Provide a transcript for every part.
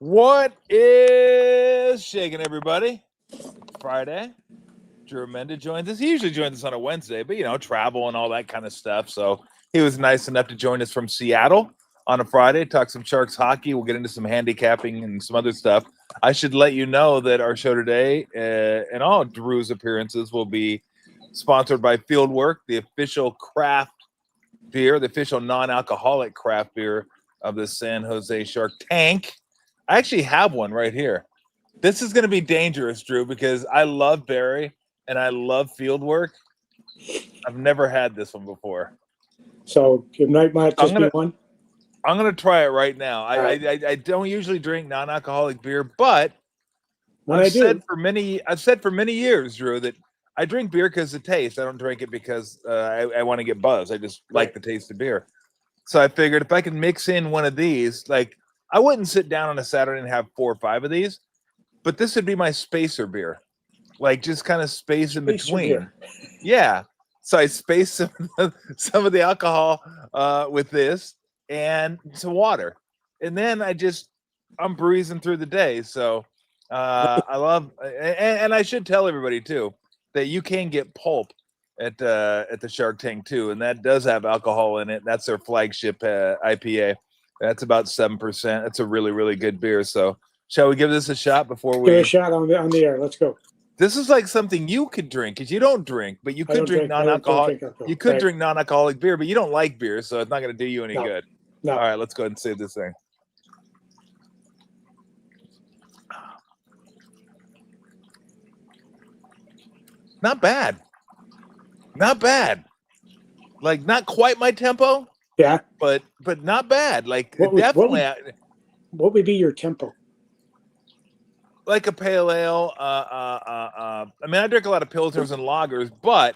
What is shaking, everybody? Friday. Drew Remenda joins us. He usually joins us on a Wednesday, but travel and all that kind of stuff. So he was nice enough to join us from Seattle on a Friday, talk some Sharks hockey. We'll get into some handicapping and some other stuff. I should let you know that our show today and all Drew's appearances will be sponsored by Fieldwork, the official craft beer, the official non-alcoholic craft beer of the San Jose Shark Tank. I actually have one right here. This is going to be dangerous, Drew, because I love Barry and I love Fieldwork. I've never had this one before. So it might just be one. I'm going to try it right now. Right. I don't usually drink non-alcoholic beer, but I've said for many years, Drew, that I drink beer because of the taste. I don't drink it because I want to get buzzed. I just like the taste of beer. So I figured if I can mix in one of these, like I wouldn't sit down on a Saturday and have 4 or 5 of these, but this would be my spacer beer, like just kind of space in between. Yeah. So I space some of the alcohol with this and some water. And then I'm breezing through the day. So I love, and I should tell everybody too, that you can get pulp at the Shark Tank too. And that does have alcohol in it. That's their flagship IPA. That's about 7%. That's a really, really good beer. So shall we give this a shot before we... Give it a shot on the air. Let's go. This is like something you could drink because you don't drink, but you could drink non-alcoholic. You could drink non-alcoholic beer, but you don't like beer, so it's not going to do you any good. No. All right, let's go ahead and save this thing. Not bad. Not bad. Like not quite my tempo. Yeah. But not bad. Like what would be your tempo? Like a pale ale. I mean, I drink a lot of pilsners and lagers, but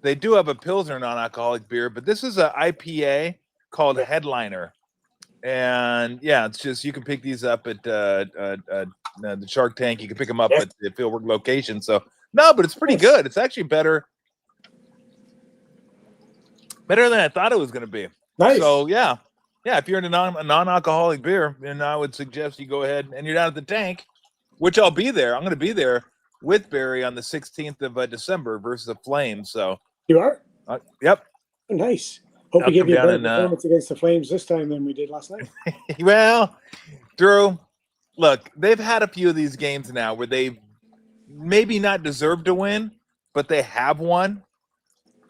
they do have a pilsner non-alcoholic beer. But this is an IPA called Headliner, and yeah, it's just you can pick these up at the Shark Tank. You can pick them up at the Fieldwork location. So no, but it's pretty good. It's actually better than I thought it was going to be. Nice. So yeah. If you're into a non-alcoholic beer, then I would suggest you go ahead and you're down at the tank. Which I'll be there. I'm going to be there with Barry on the 16th of December versus the Flames. So you are? Yep. Oh, nice. Hope we give you a better performance against the Flames this time than we did last night. Well, Drew, look, they've had a few of these games now where they maybe not deserved to win, but they have won.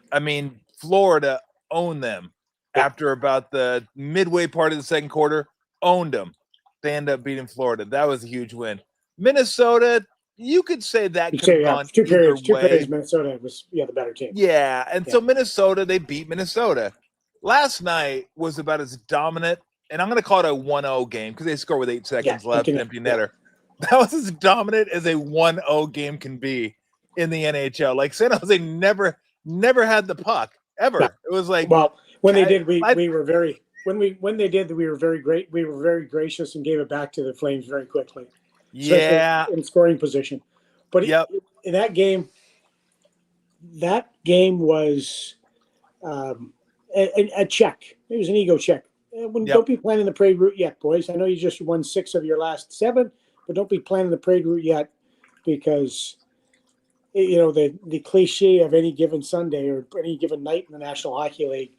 I mean, Florida owned them after about the midway part of the second quarter. Owned them. They end up beating Florida. That was a huge win. Minnesota, you could say that could have gone two periods, Minnesota was the better team. Yeah, and so Minnesota, they beat Minnesota. Last night was about as dominant, and I'm going to call it a 1-0 game because they score with 8 seconds left, empty netter. That was as dominant as a 1-0 game can be in the NHL. Like San Jose never had the puck ever. No. It was like when they did, we were very when they did, we were very great. We were very gracious and gave it back to the Flames very quickly. In scoring position. But in that game was a check. It was an ego check. Don't be planning the parade route yet, boys. I know you just won 6 of your last 7, but don't be planning the parade route yet because the cliche of any given Sunday or any given night in the National Hockey League,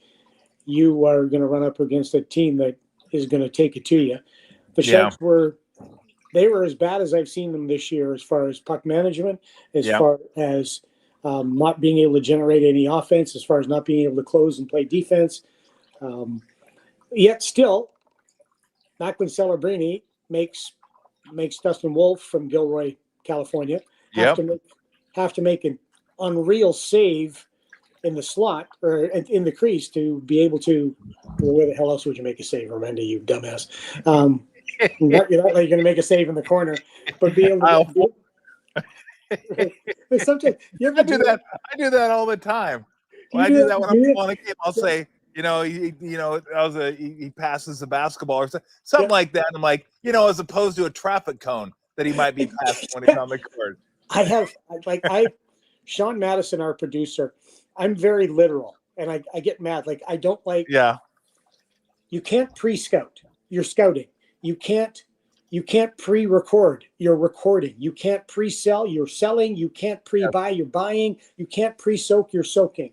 you are going to run up against a team that is going to take it to you. The Sharks were as bad as I've seen them this year as far as puck management, as far as not being able to generate any offense, as far as not being able to close and play defense. Yet still, Macklin Celebrini makes Dustin Wolf from Gilroy, California, have to make an unreal save in the slot or in the crease to be able to. Well, where the hell else would you make a save, Remenda, you dumbass? You're not like going to make a save in the corner, but be able to. Sometimes I do that. I do that all the time. When I do that when I'm on a game, I'll say, he passes the basketball or something like that. And I'm like, as opposed to a traffic cone that he might be passing when he's on the court. Sean Madison, our producer, I'm very literal, and I get mad. Like I don't like. Yeah. You can't pre-scout. You're scouting. You can't pre-record. You're recording. You can't pre-sell. You're selling. You can't pre-buy. You're buying. You can't pre-soak. You're soaking.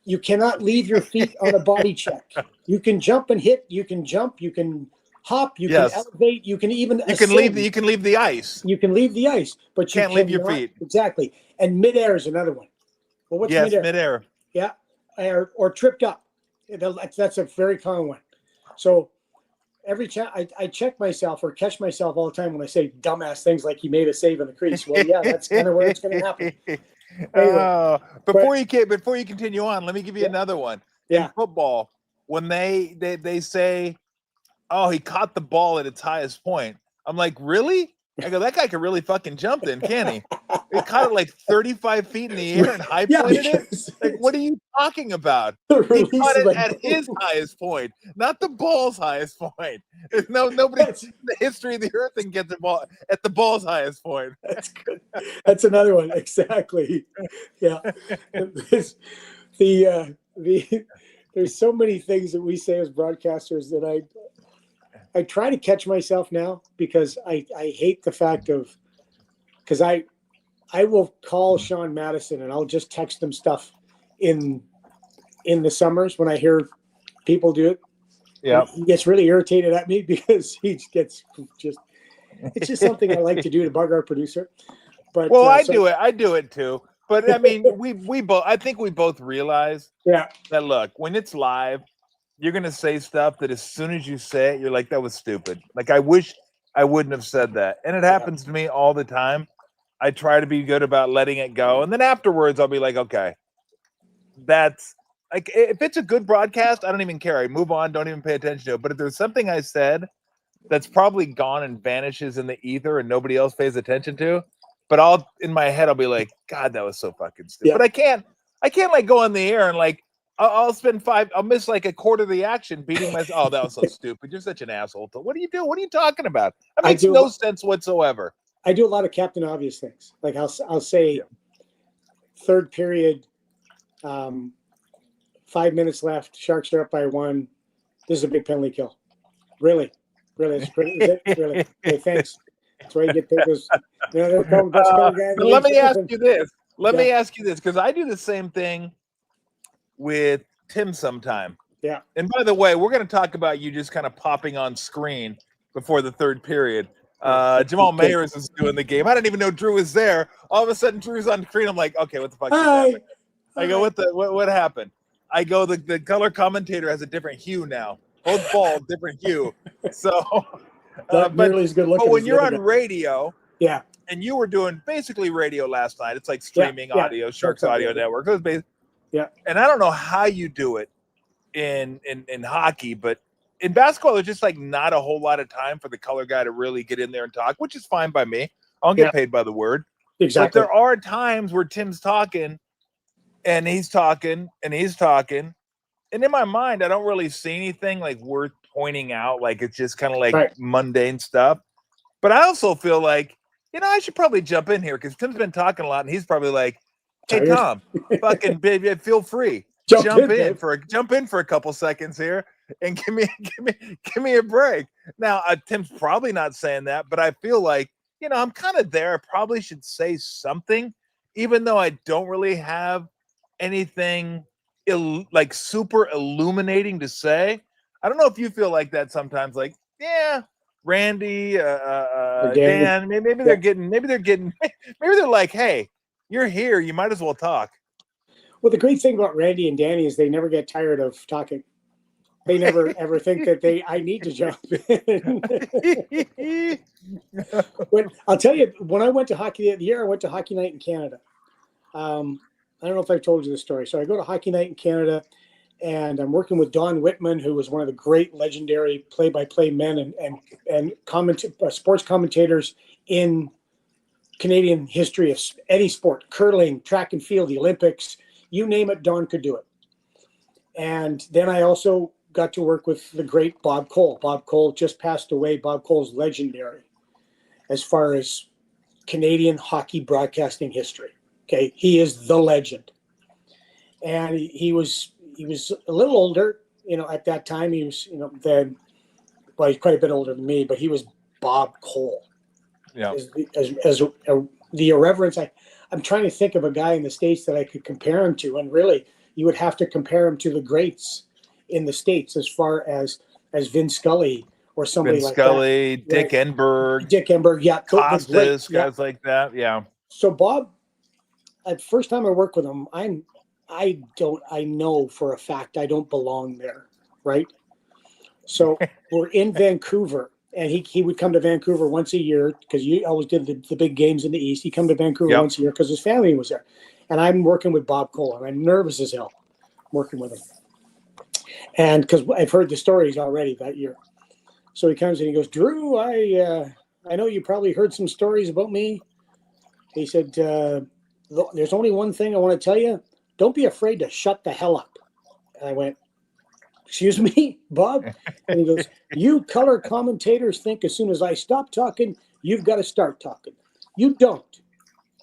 You cannot leave your feet on a body check. You can jump and hit. You can jump. You can hop. You can elevate. You can even ascend. You can leave the ice. You can leave the ice, but you can't leave your feet. Exactly. And midair is another one. Well, what's midair? Yeah, or tripped up. That's a very common one. So every time I check myself or catch myself all the time when I say dumbass things like he made a save in the crease. Well, yeah, that's kind of where it's going to happen. Anyway, before you continue on, let me give you another one. In football, when they say, "Oh, he caught the ball at its highest point," I'm like, really? I go, that guy can really fucking jump then, can he? He caught it like 35 feet in the air and high pointed it. Like, what are you talking about? He caught it at his highest point, not the ball's highest point. There's nobody in the history of the earth can get the ball at the ball's highest point. That's good. That's another one. Exactly. Yeah. There's so many things that we say as broadcasters that I try to catch myself now because I hate the fact of, because I will call Sean Madison and I'll just text him stuff in the summers when I hear people do it. Yeah. He gets really irritated at me because it's just something I like to do to bug our producer. But I do it too. But I mean, I think we both realize that look, when it's live, you're going to say stuff that as soon as you say it, you're like, that was stupid. Like, I wish I wouldn't have said that. And it happens to me all the time. I try to be good about letting it go. And then afterwards, I'll be like, okay, that's like, if it's a good broadcast, I don't even care. I move on, don't even pay attention to it. But if there's something I said that's probably gone and vanishes in the ether and nobody else pays attention to, but in my head, I'll be like, God, that was so fucking stupid. But I can't like go on the air and like, I'll miss like a quarter of the action beating myself. Oh, that was so stupid. You're such an asshole. What do you do? What are you talking about? That makes no sense whatsoever. I do a lot of Captain Obvious things. Like I'll say third period, 5 minutes left. Sharks are up by 1. This is a big penalty kill. Really? Is it? Really? Okay, thanks. That's why you get paid those. Let me ask you this. Let me ask you this, because I do the same thing with Tim sometime. Yeah. And by the way, we're going to talk about you just kind of popping on screen before the third period. Jamal Mayers is doing the game. I didn't even know Drew was there. All of a sudden, Drew's on screen. I'm like, okay, what the fuck just happened? I go, what happened? I go, the color commentator has a different hue now. Both balls, different hue. So, but nearly as good looking. But when you're on radio, yeah, and you were doing basically radio last night, it's like streaming audio, Sharks Audio Network. It was basically, and I don't know how you do it in hockey, but in basketball, there's just like not a whole lot of time for the color guy to really get in there and talk, which is fine by me. I don't get paid by the word. Exactly. But there are times where Tim's talking and he's talking and he's talking. And in my mind, I don't really see anything like worth pointing out. Like it's just kind of like mundane stuff. But I also feel like, I should probably jump in here because Tim's been talking a lot and he's probably like, hey, Tom, fucking baby, feel free. Jump in for a couple seconds here and give me a break. Now, Tim's probably not saying that, but I feel like, I'm kind of there. I probably should say something, even though I don't really have anything like super illuminating to say. I don't know if you feel like that sometimes, like, Randy, Dan, maybe they're like, hey, you're here. You might as well talk. Well, the great thing about Randy and Danny is they never get tired of talking. They never ever think that I need to jump in. But I'll tell you, when I went to hockey the year, I went to Hockey Night in Canada. I don't know if I've told you this story. So I go to Hockey Night in Canada, and I'm working with Don Whitman, who was one of the great legendary play-by-play men and sports commentators in Canadian history of any sport, curling, track and field, the Olympics, you name it, Don could do it. And then I also got to work with the great Bob Cole. Bob Cole just passed away. Bob Cole's legendary as far as Canadian hockey broadcasting history. Okay, he is the legend. And he was a little older, at that time he was, he's quite a bit older than me, but he was Bob Cole. Yeah. As the irreverence, I'm trying to think of a guy in the States that I could compare him to, and really, you would have to compare him to the greats in the States as far as Vin Scully or somebody like Scully, that. Dick Enberg, Yeah, Costas, guys like that. Yeah. So Bob, the first time I worked with him, I know for a fact I don't belong there, right? So we're in Vancouver, and he would come to Vancouver once a year because you always did the big games in the East. He'd come to Vancouver once a year because his family was there. And I'm working with Bob Cole, and I'm nervous as hell working with him. And because I've heard the stories already that year. So he comes and he goes, Drew, I know you probably heard some stories about me. He said, there's only one thing I want to tell you. Don't be afraid to shut the hell up. And I went, excuse me, Bob? And he goes, you color commentators think as soon as I stop talking, you've got to start talking. You don't.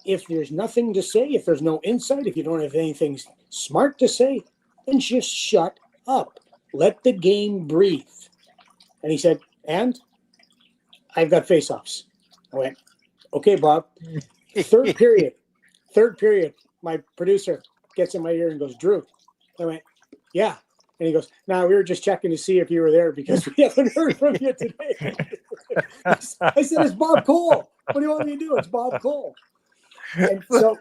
If there's nothing to say, if there's no insight, if you don't have anything smart to say, then just shut up. Let the game breathe. And he said, and I've got face-offs. I went, okay, Bob. Third period, my producer gets in my ear and goes, Drew. I went, yeah. And he goes, now we were just checking to see if you were there because we haven't heard from you today. I said, it's Bob Cole. What do you want me to do? It's Bob Cole. And so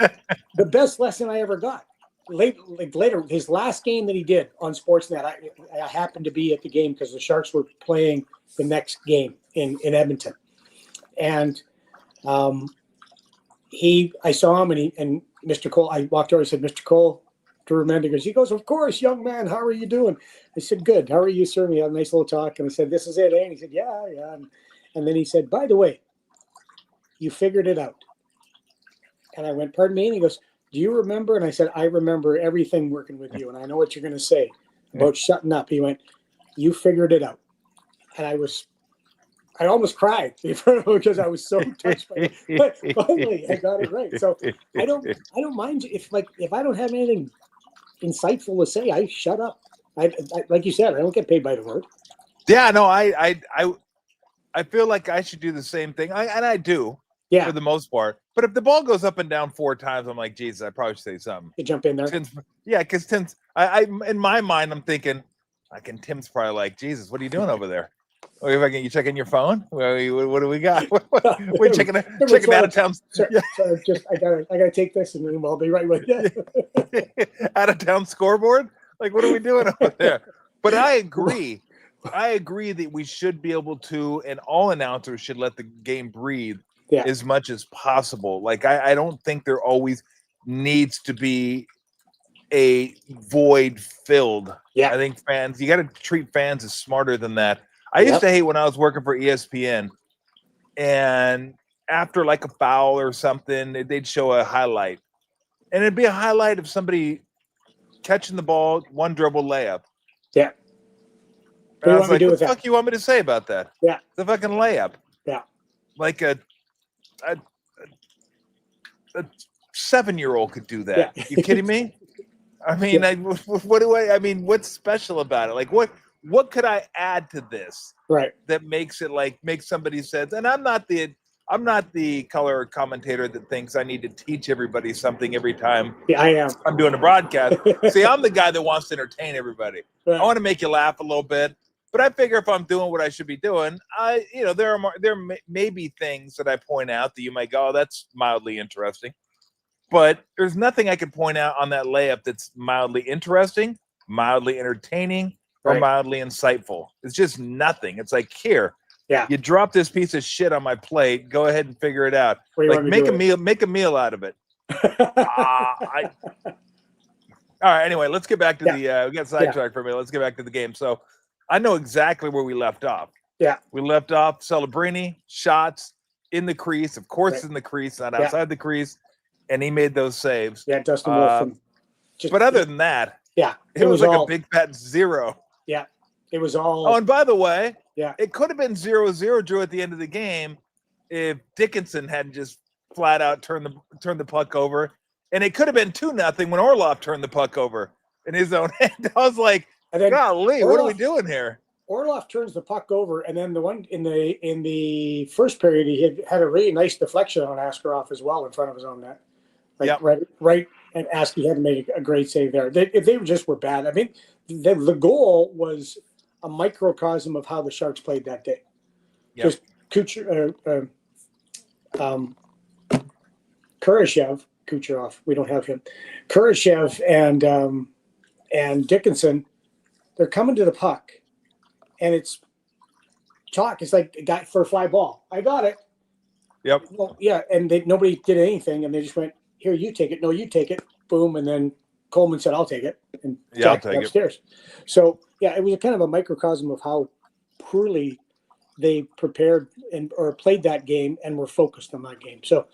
the best lesson I ever got, later, his last game that he did on Sportsnet, I happened to be at the game because the Sharks were playing the next game in Edmonton. And I saw him and Mr. Cole, I walked over and said, Mr. Cole, to Remenda, he goes, of course, young man, how are you doing? I said, good. How are you, sir? We had a nice little talk. And I said, this is it, eh? And he said, yeah. And then he said, by the way, you figured it out. And I went, pardon me? And he goes, do you remember? And I said, I remember everything working with you. And I know what you're going to say about shutting up. He went, you figured it out. And I almost cried because I was so touched by it. But finally, I got it right. So I don't mind if I don't have anything insightful to say, I shut up. I like you said, I don't get paid by the word. Yeah, no, I feel like I should do the same thing. I do. Yeah. For the most part. But if the ball goes up and down 4 times, I'm like, Jesus, I probably should say something. You jump in there. Because Tim's, I in my mind, I'm thinking, Tim's probably like, Jesus, what are you doing over there? Or if you checking your phone? What do we got? We're checking out of town. So I gotta take this and then I'll be right with you. Out of town scoreboard? Like, what are we doing over there? But I agree. I agree that we should be able to, and all announcers should let the game breathe. Yeah. As much as possible. Like I don't think there always needs to be a void filled. Yeah. I think you got to treat fans as smarter than that. I used to hate when I was working for ESPN, and after like a foul or something, they'd show a highlight, and it'd be a highlight of somebody catching the ball, one dribble layup. Yeah. And I was like, what the fuck you want me to say about that? Yeah. The fucking layup. Yeah. Like a 7-year-old could do that. Yeah. You kidding me? I mean, what's special about it? Like, what could I add to this? Right. That makes it makes somebody sense. And I'm not the color commentator that thinks I need to teach everybody something every time. Yeah, I am. I'm doing a broadcast. See, I'm the guy that wants to entertain everybody. Right. I want to make you laugh a little bit. But I figure if I'm doing what I should be doing, there may be things that I point out that you might go, oh, that's mildly interesting. But there's nothing I can point out on that layup that's mildly interesting, mildly entertaining, or mildly insightful. It's just nothing. It's like, here, you drop this piece of shit on my plate. Go ahead and figure it out. Like, make a meal out of it. All right. Anyway, let's get back to we got sidetracked for a minute. Let's get back to the game. So, I know exactly where we left off. Yeah. We left off Celebrini, shots in the crease, of course, in the crease, not outside the crease, and he made those saves. Yeah, Dustin Wolf. But other than that, it was like a big fat 0. Yeah, it was all. Oh, and by the way, it could have been 0-0, Drew, at the end of the game if Dickinson hadn't just flat out turned the puck over, and it could have been 2-0 when Orlov turned the puck over in his own end. I was like, And then golly, what are we doing here? Orlov turns the puck over, and then the one in the first period, he had a really nice deflection on Askarov as well in front of his own net. Like right, and Askey had to make a great save there. If they just were bad, I mean, the goal was a microcosm of how the Sharks played that day. Just Kucherov, we don't have him. Kurashev and Dickinson, they're coming to the puck, and it's talk. It's like a guy for a fly ball. I got it. Yep. Well, yeah, and nobody did anything, and they just went, "Here, you take it. No, you take it." Boom, and then Coleman said, "I'll take it," and I'll take upstairs. So yeah, it was a kind of a microcosm of how poorly they prepared or played that game and were focused on that game. So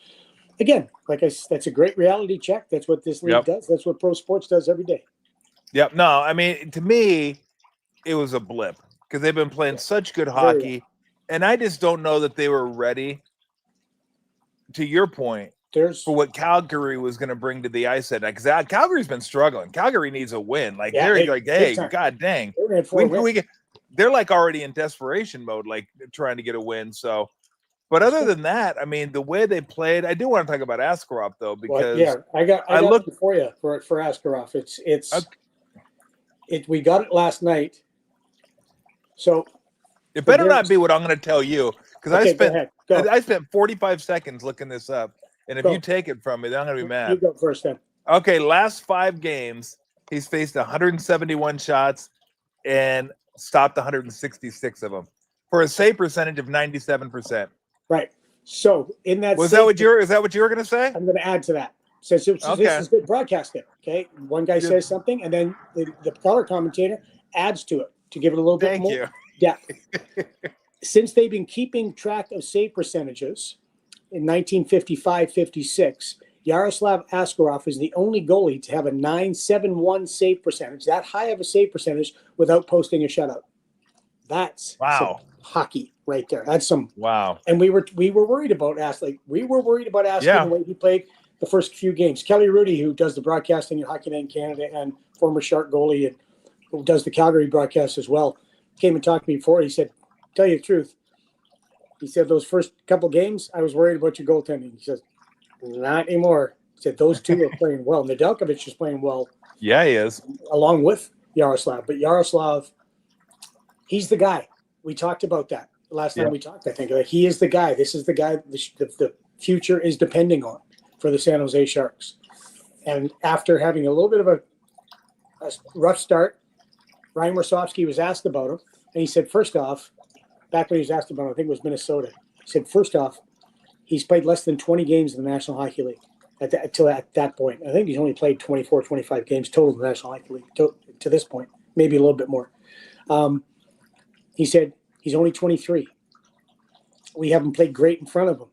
again, like I said, that's a great reality check. That's what this league does. That's what pro sports does every day. Yep. No, I mean, to me, it was a blip because they've been playing such good hockey, and I just don't know that they were ready. To your point, for what Calgary was going to bring to the ice, because Calgary's been struggling. Calgary needs a win. Like they're like, hey, god dang, they're like already in desperation mode, like trying to get a win. So, but other than that, I mean, the way they played, I do want to talk about Askarov though, because I got looked for you for Askarov. We got it last night. So it better not be what I'm going to tell you, because I spent 45 seconds looking this up, and if you take it from me, then I'm going to be mad. You go first then. Okay, last 5 games, he's faced 171 shots and stopped 166 of them for a save percentage of 97%. Right. So in that, is that what you were going to say? I'm going to add to that. So this is good broadcasting. Okay, one guy says something, and then the color commentator adds to it to give it a little bit more depth. Since they've been keeping track of save percentages in 1955-56, Yaroslav Askarov is the only goalie to have a .971 save percentage, that high of a save percentage, without posting a shutout. That's some hockey right there. That's some wow. And we were worried about Askarov. We were worried about Askarov the way he played the first few games. Kelly Rudy, who does the broadcasting at Hockey Night in Canada and former Shark goalie and who does the Calgary broadcast as well, came and talked to me before. He said, "Tell you the truth," he said, "those first couple games, I was worried about your goaltending." He says, "Not anymore." He said, "Those two are playing well. Nedeljkovic is playing well." Yeah, he is. Along with Yaroslav. But Yaroslav, he's the guy. We talked about that last time we talked, I think. Like, he is the guy. This is the guy the future is depending on for the San Jose Sharks. And after having a little bit of a rough start, Ryan Warsofsky was asked about him. And he said, first off, back when he was asked about him, I think it was Minnesota, he said, first off, he's played less than 20 games in the National Hockey League at that point. I think he's only played 24, 25 games total in the National Hockey League to this point, maybe a little bit more. He said, he's only 23. We haven't played great in front of him.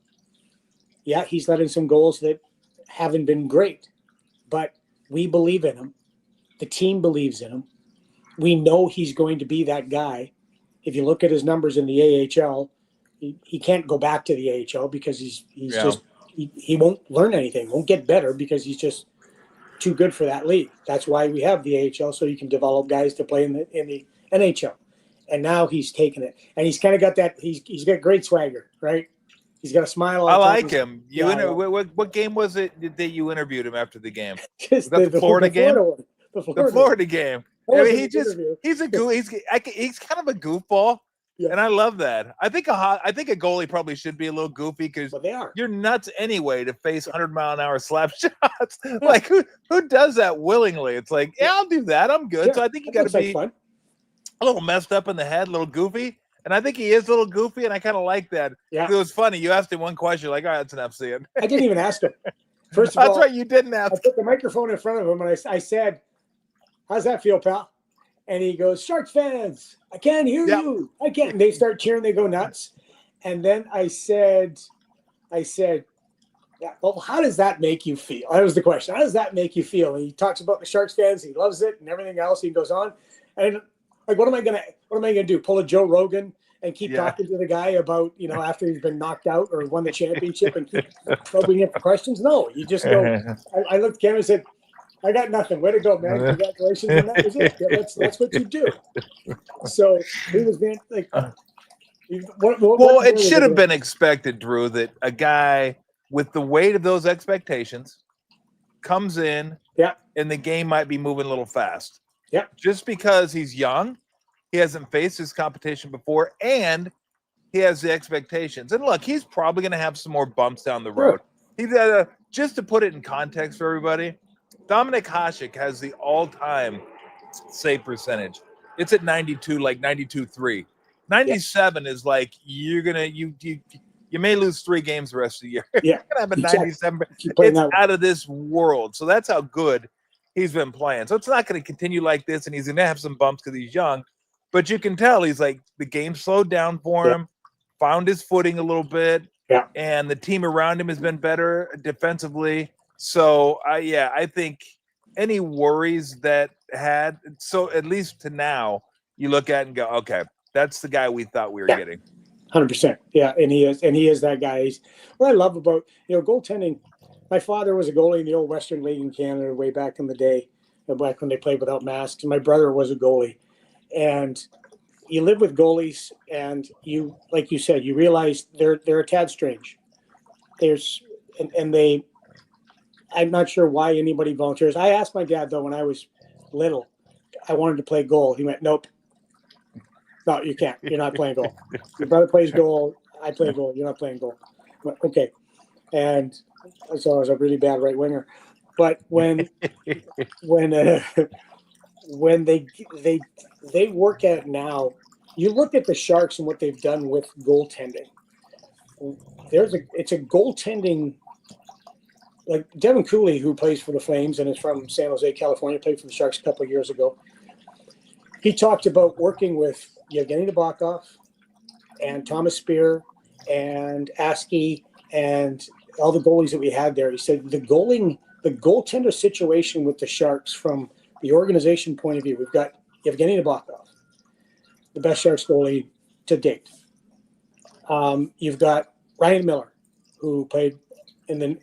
Yeah, he's let in some goals that haven't been great, but we believe in him. The team believes in him. We know he's going to be that guy. If you look at his numbers in the AHL, he can't go back to the AHL because he won't learn anything, won't get better because he's just too good for that league. That's why we have the AHL, so you can develop guys to play in the NHL. And now he's taken it, and he's kind of got that. He's got great swagger, right? He's got a smile. I like him. What game was it that you interviewed him after the game? Was that the Florida game? The Florida game. I mean, he's kind of a goofball, and I love that. I think a goalie probably should be a little goofy because you're nuts anyway to face 100-mile-an-hour slap shots. Like who does that willingly? It's like, I'll do that. I'm good. Yeah, so I think you got to be fun. A little messed up in the head, a little goofy. And I think he is a little goofy, and I kind of like that. Yeah. It was funny. You asked him one question, like, all right, that's enough, see it. I didn't even ask him. First of all, that's right, you didn't ask. I put the microphone in front of him, and I said, how's that feel, pal? And he goes, Sharks fans, I can't hear you. I can't. And they start cheering, they go nuts. And then I said, yeah, well, how does that make you feel? That was the question. How does that make you feel? And he talks about the Sharks fans, he loves it, and everything else. He goes on. And like, what am I gonna do? Pull a Joe Rogan and keep talking to the guy about, after he's been knocked out or won the championship and keep probing him for questions? No, you just go. I looked at him and said, I got nothing. Way to go, man! Congratulations, and that was it. Yeah, that's what you do. So he was being like, well, it should have been expected, Drew, that a guy with the weight of those expectations comes in, and the game might be moving a little fast. Yeah, just because he's young, he hasn't faced his competition before, and he has the expectations. And look, he's probably going to have some more bumps down the road. He's just to put it in context for everybody, Dominic Hasek has the all-time save percentage. It's at 92, like 92.3. 97 is like you may lose 3 games the rest of the year. Yeah, you're gonna have a 97. It's out of this world. So that's how good he's been playing. So it's not going to continue like this, and he's going to have some bumps because he's young. But you can tell he's like the game slowed down for him, found his footing a little bit, and the team around him has been better defensively. So I think any worries that had, so at least to now, you look at it and go, okay, that's the guy we thought we were getting. 100%. Yeah, and he is that guy. What I love about goaltending. My father was a goalie in the old Western League in Canada way back in the day, back when they played without masks. And my brother was a goalie, and you live with goalies, and you, like you said, you realize they're a tad strange. I'm not sure why anybody volunteers. I asked my dad though when I was little, I wanted to play goal. He went, "Nope, no, you can't. You're not playing goal. Your brother plays goal. I play goal. You're not playing goal." I went, okay, and so I was a really bad right winger. But when they work at it now, you look at the Sharks and what they've done with goaltending. It's a goaltending. Like Devin Cooley, who plays for the Flames and is from San Jose, California, played for the Sharks a couple of years ago. He talked about working with Yevgeny Nabokov and Thomas Spear and Askey and all the goalies that we had there. He said the goaltender situation with the Sharks from the organization point of view, we've got Yevgeny Nabokov, the best Sharks goalie to date. You've got Ryan Miller, who played in the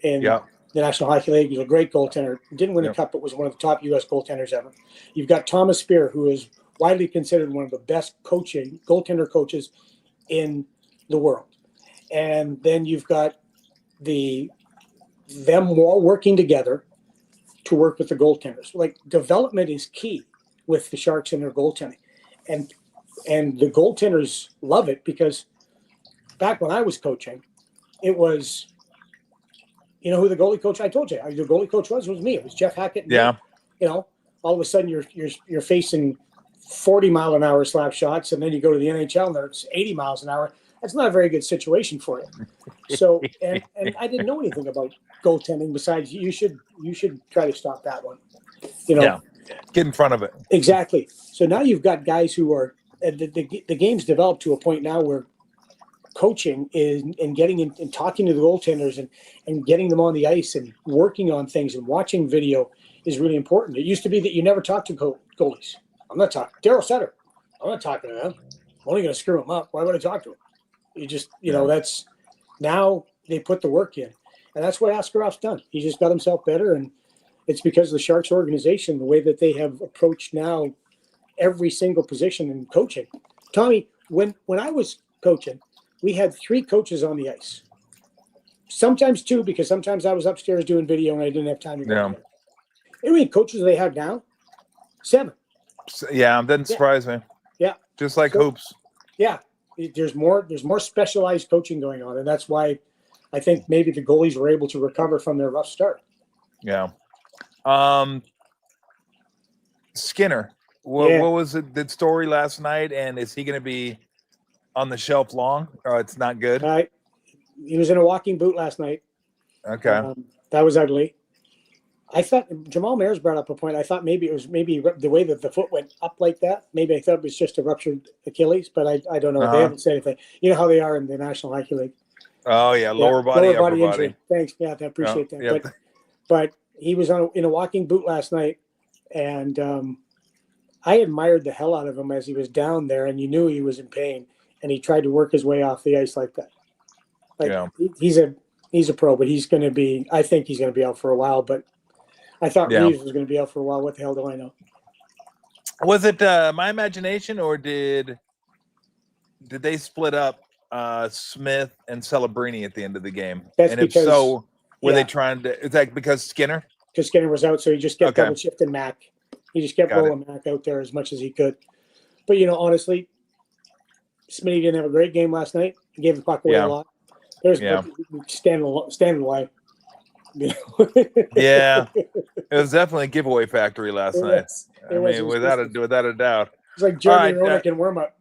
National Hockey League. He's a great goaltender. Didn't win a cup, but was one of the top U.S. goaltenders ever. You've got Thomas Spear, who is widely considered one of the best goaltender coaches in the world. And then you've got them all working together to work with the goaltenders. Like, development is key with the Sharks and their goaltending. And the goaltenders love it, because back when I was coaching, it was, who the goalie coach, I told you, the goalie coach was me. It was Jeff Hackett. And me. All of a sudden you're facing 40-mile-an-hour slap shots, and then you go to the NHL and there's 80 miles an hour. That's not a very good situation for you. So, and I didn't know anything about goaltending besides you should try to stop that one. Get in front of it. Exactly. So now you've got guys who are the game's developed to a point now where coaching is and getting in and talking to the goaltenders and getting them on the ice and working on things and watching video is really important. It used to be that you never talked to goalies. I'm not talking. Daryl Sutter. I'm not talking to them. I'm only going to screw them up. Why would I talk to them? You just, that's now they put the work in. And that's what Askarof's done. He just got himself better. And it's because of the Sharks organization, the way that they have approached now every single position in coaching. Tommy, when I was coaching, we had 3 coaches on the ice. Sometimes 2, because sometimes I was upstairs doing video and I didn't have time to go. You know how many coaches they have now? 7. Yeah, doesn't surprise me. Yeah. Just like hoops. Yeah. There's more specialized coaching going on, and that's why I think maybe the goalies were able to recover from their rough start. Yeah. Skinner. What was the story last night, and is he going to be on the shelf long, or it's not good? He was in a walking boot last night. Okay. That was ugly. I thought Jamal Mayers brought up a point. I thought maybe it was the way that the foot went up like that. Maybe I thought it was just a ruptured Achilles, but I don't know. They haven't said anything. You know how they are in the National Hockey League. Oh yeah, lower body, upper injury. Thanks, yeah, I appreciate that. Yep. But he was in a walking boot last night, and I admired the hell out of him as he was down there, and you knew he was in pain, and he tried to work his way off the ice like that. He's a pro, but he's going to be. I think he's going to be out for a while, but. I thought Yeah. Reeves was going to be out for a while. What the hell do I know? Was it my imagination, or did they split up Smith and Celebrini at the end of the game? That's And if because so, were they trying to? Is that because Skinner? Because Skinner was out, so he just kept Okay. double shifting Mac. He just kept Got rolling Mac out there as much as he could. But honestly, Smitty didn't have a great game last night. He gave the puck away a lot. There's standing away. Yeah, it was definitely a giveaway factory last night. I mean, without a doubt. It's like Jeremy Roenick in warm up.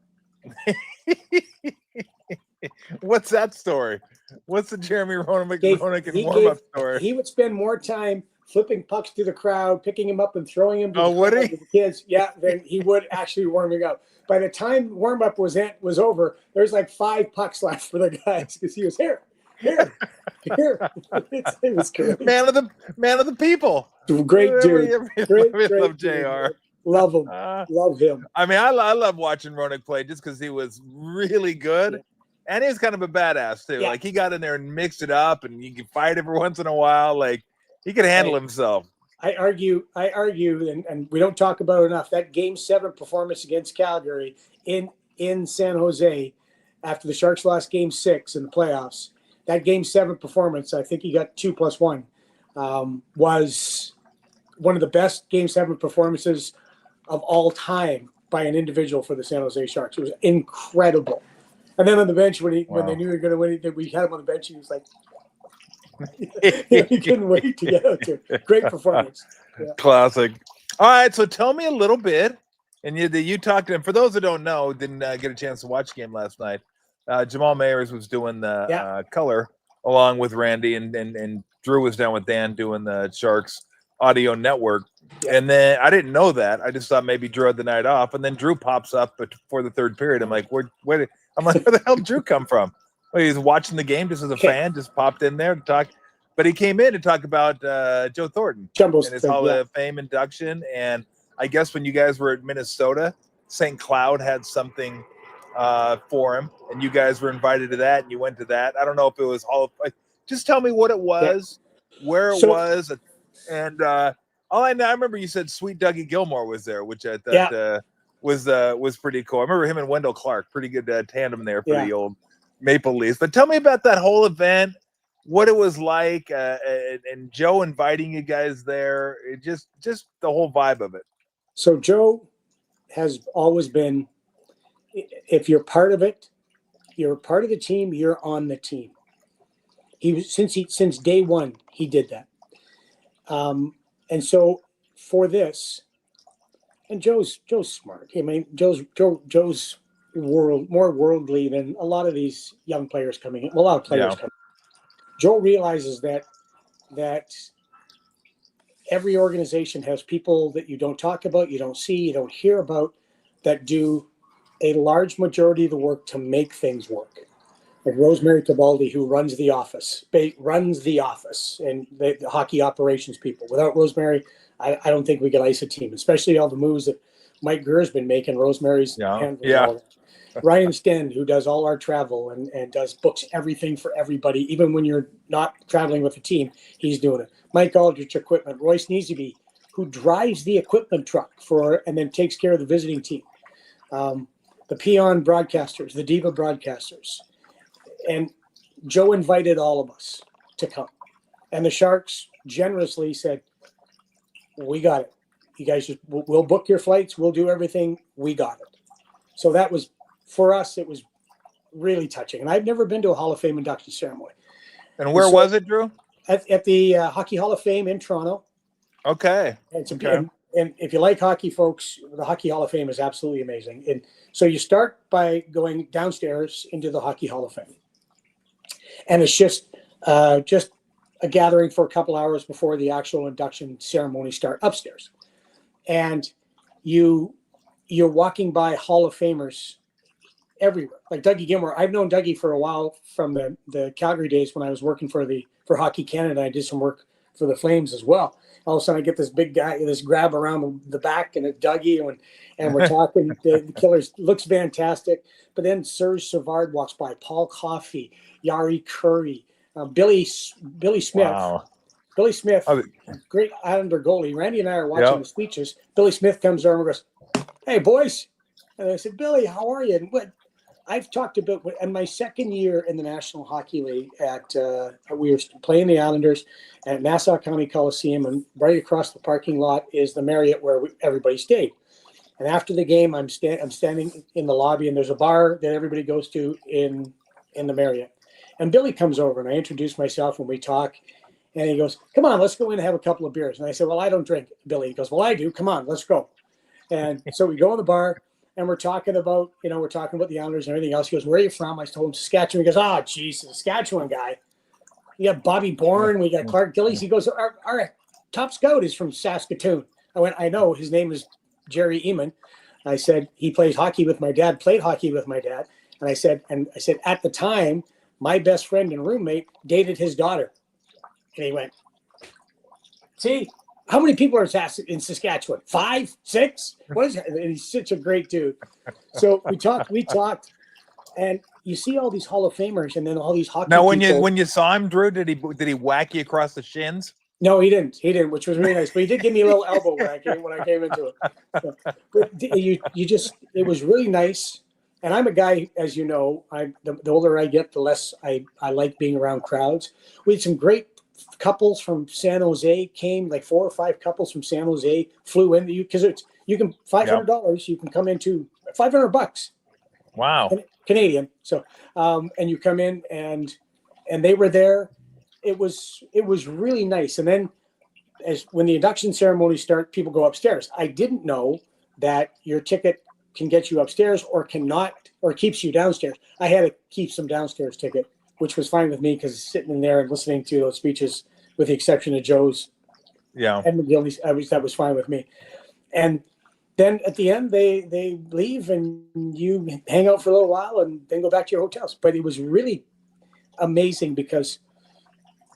What's that story? What's the Jeremy Roenick in warm up story? He would spend more time flipping pucks to the crowd, picking him up and throwing him to the kids. Yeah, than he would actually warming up. By the time warm up was over, there's like 5 pucks left for the guys because he was here. It was great. Man of the people. Great dude. Great love JR. Love him. Love him. I mean, I love watching Roenick play just because he was really good. Yeah. And he was kind of a badass too. Yeah. Like he got in there and mixed it up, and you could fight every once in a while. Like he could handle himself. I argue, and we don't talk about it enough. That Game 7 performance against Calgary in San Jose, after the Sharks lost Game 6 in the playoffs, that Game 7 performance, I think he got 2+1, was one of the best Game 7 performances of all time by an individual for the San Jose Sharks. It was incredible. And then on the bench, when they knew they were going to win, we had him on the bench, and he was like, he couldn't wait to get out there. Great performance. Yeah. Classic. All right, so tell me a little bit. And you talked to him. For those who don't know, didn't get a chance to watch the game last night. Jamal Mayers was doing the color along with Randy, and Drew was down with Dan doing the Sharks audio network. Yeah. And then I didn't know that. I just thought maybe Drew had the night off. And then Drew pops up before the third period. I'm like, where the hell did Drew come from? Well, he's watching the game just as a fan, just popped in there to talk. But he came in to talk about Joe Thornton and his Hall of Fame induction. And I guess when you guys were at Minnesota, St. Cloud had something for him, and you guys were invited to that, and you went to that. I don't know if it was just tell me what it was, where it was, and all I know, I remember you said Sweet Dougie Gilmore was there, which I thought was pretty cool. I remember him and Wendell Clark, pretty good tandem there for the old Maple Leafs. But tell me about that whole event, what it was like, and Joe inviting you guys there, just the whole vibe of it. So Joe has always been, if you're part of it, you're part of the team, you're on the team. He was since day one, he did that. And so for this, and Joe's smart. I mean, Joe's more worldly than a lot of these young players coming in. A lot of players coming. Joe realizes that every organization has people that you don't talk about, you don't see, you don't hear about, that do a large majority of the work to make things work. Like Rosemary Tabaldi, who runs the office, and the hockey operations people. Without Rosemary, I don't think we could ice a team, especially all the moves that Mike Gurr's been making. Rosemary's handling all that. Ryan Sten, who does all our travel and does books everything for everybody, even when you're not traveling with a team, he's doing it. Mike Aldrich, equipment. Royce Neesby, who drives the equipment truck and then takes care of the visiting team. The Peon broadcasters, the Diva broadcasters. And Joe invited all of us to come. And the Sharks generously said, we got it. You guys we'll book your flights. We'll do everything. We got it. So that was, for us, it was really touching. And I've never been to a Hall of Fame induction ceremony. And where was it, Drew? At the Hockey Hall of Fame in Toronto. Okay. And if you like hockey, folks, the Hockey Hall of Fame is absolutely amazing. And so you start by going downstairs into the Hockey Hall of Fame. And it's just a gathering for a couple hours before the actual induction ceremony starts upstairs. And you're walking by Hall of Famers everywhere. Like Dougie Gilmore. I've known Dougie for a while from the Calgary days when I was working for Hockey Canada. I did some work for the Flames as well. All of a sudden I get this big guy, this grab around the back, and it's Dougie, and we're talking. The Killers looks fantastic. But then Serge Savard walks by, Paul Coffey, Yari Curry, Billy Smith, Billy Smith, Oh, great Islander goalie. Randy and I are watching the speeches. Billy Smith comes over and goes, "Hey, boys." And I said, "Billy, how are you?" And what I've talked about in my second year in the National Hockey League we were playing the Islanders at Nassau County Coliseum, and right across the parking lot is the Marriott where everybody stayed. And after the game, I'm standing in the lobby, and there's a bar that everybody goes to in the Marriott. And Billy comes over, and I introduce myself, and we talk. And he goes, "Come on, let's go in and have a couple of beers." And I said, "Well, I don't drink." Billy, he goes, "Well, I do. Come on, let's go." And so we go in the bar, and we're talking about the Islanders and everything else. He goes, "Where are you from?" I told him Saskatchewan. He goes, "Oh, geez, Saskatchewan guy. We got Bobby Bourne. We got Clark Gillies." He goes, our top scout is from Saskatoon. I went, "I know. His name is Jerry Eamon." I said, "He plays hockey with my dad, played hockey with my dad." And I said, "At the time, my best friend and roommate dated his daughter." And he went, "See, how many people are in Saskatchewan? 5, 6? What is it?" And he's such a great dude. So we talked, and you see all these Hall of Famers, and then all these hockey. Now, when you saw him, Drew, did he whack you across the shins? No, he didn't, which was really nice. But he did give me a little elbow when I came into it. So, but it was really nice. And I'm a guy, as you know, the older I get, the less I like being around crowds. We had some great couples from San Jose came, like 4 or 5 couples from San Jose flew in because you can $500. You can come into $500. Wow, Canadian. So, and you come in and they were there. It was really nice. And then when the induction ceremony starts, people go upstairs. I didn't know that your ticket can get you upstairs or cannot, or keeps you downstairs. I had to keep some downstairs ticket, which was fine with me because sitting in there and listening to those speeches, with the exception of Joe's, and McGillie's, that was fine with me. And then at the end, they leave and you hang out for a little while and then go back to your hotels. But it was really amazing because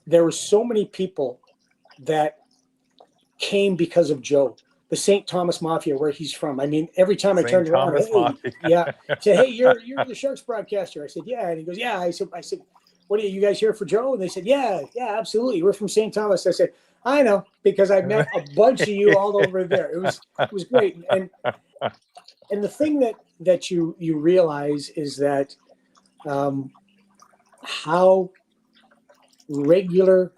there were so many people that came because of Joe. The St. Thomas Mafia, where he's from. I mean, every time I turned around, "Hey, said, "Hey, you're the Sharks broadcaster." I said, "Yeah." And he goes, "Yeah." I said, "What are you guys here for Joe?" And they said, "Yeah, absolutely. We're from St. Thomas." I said, "I know, because I met a bunch of you all over there." It was great. And the thing that you realize is that how regular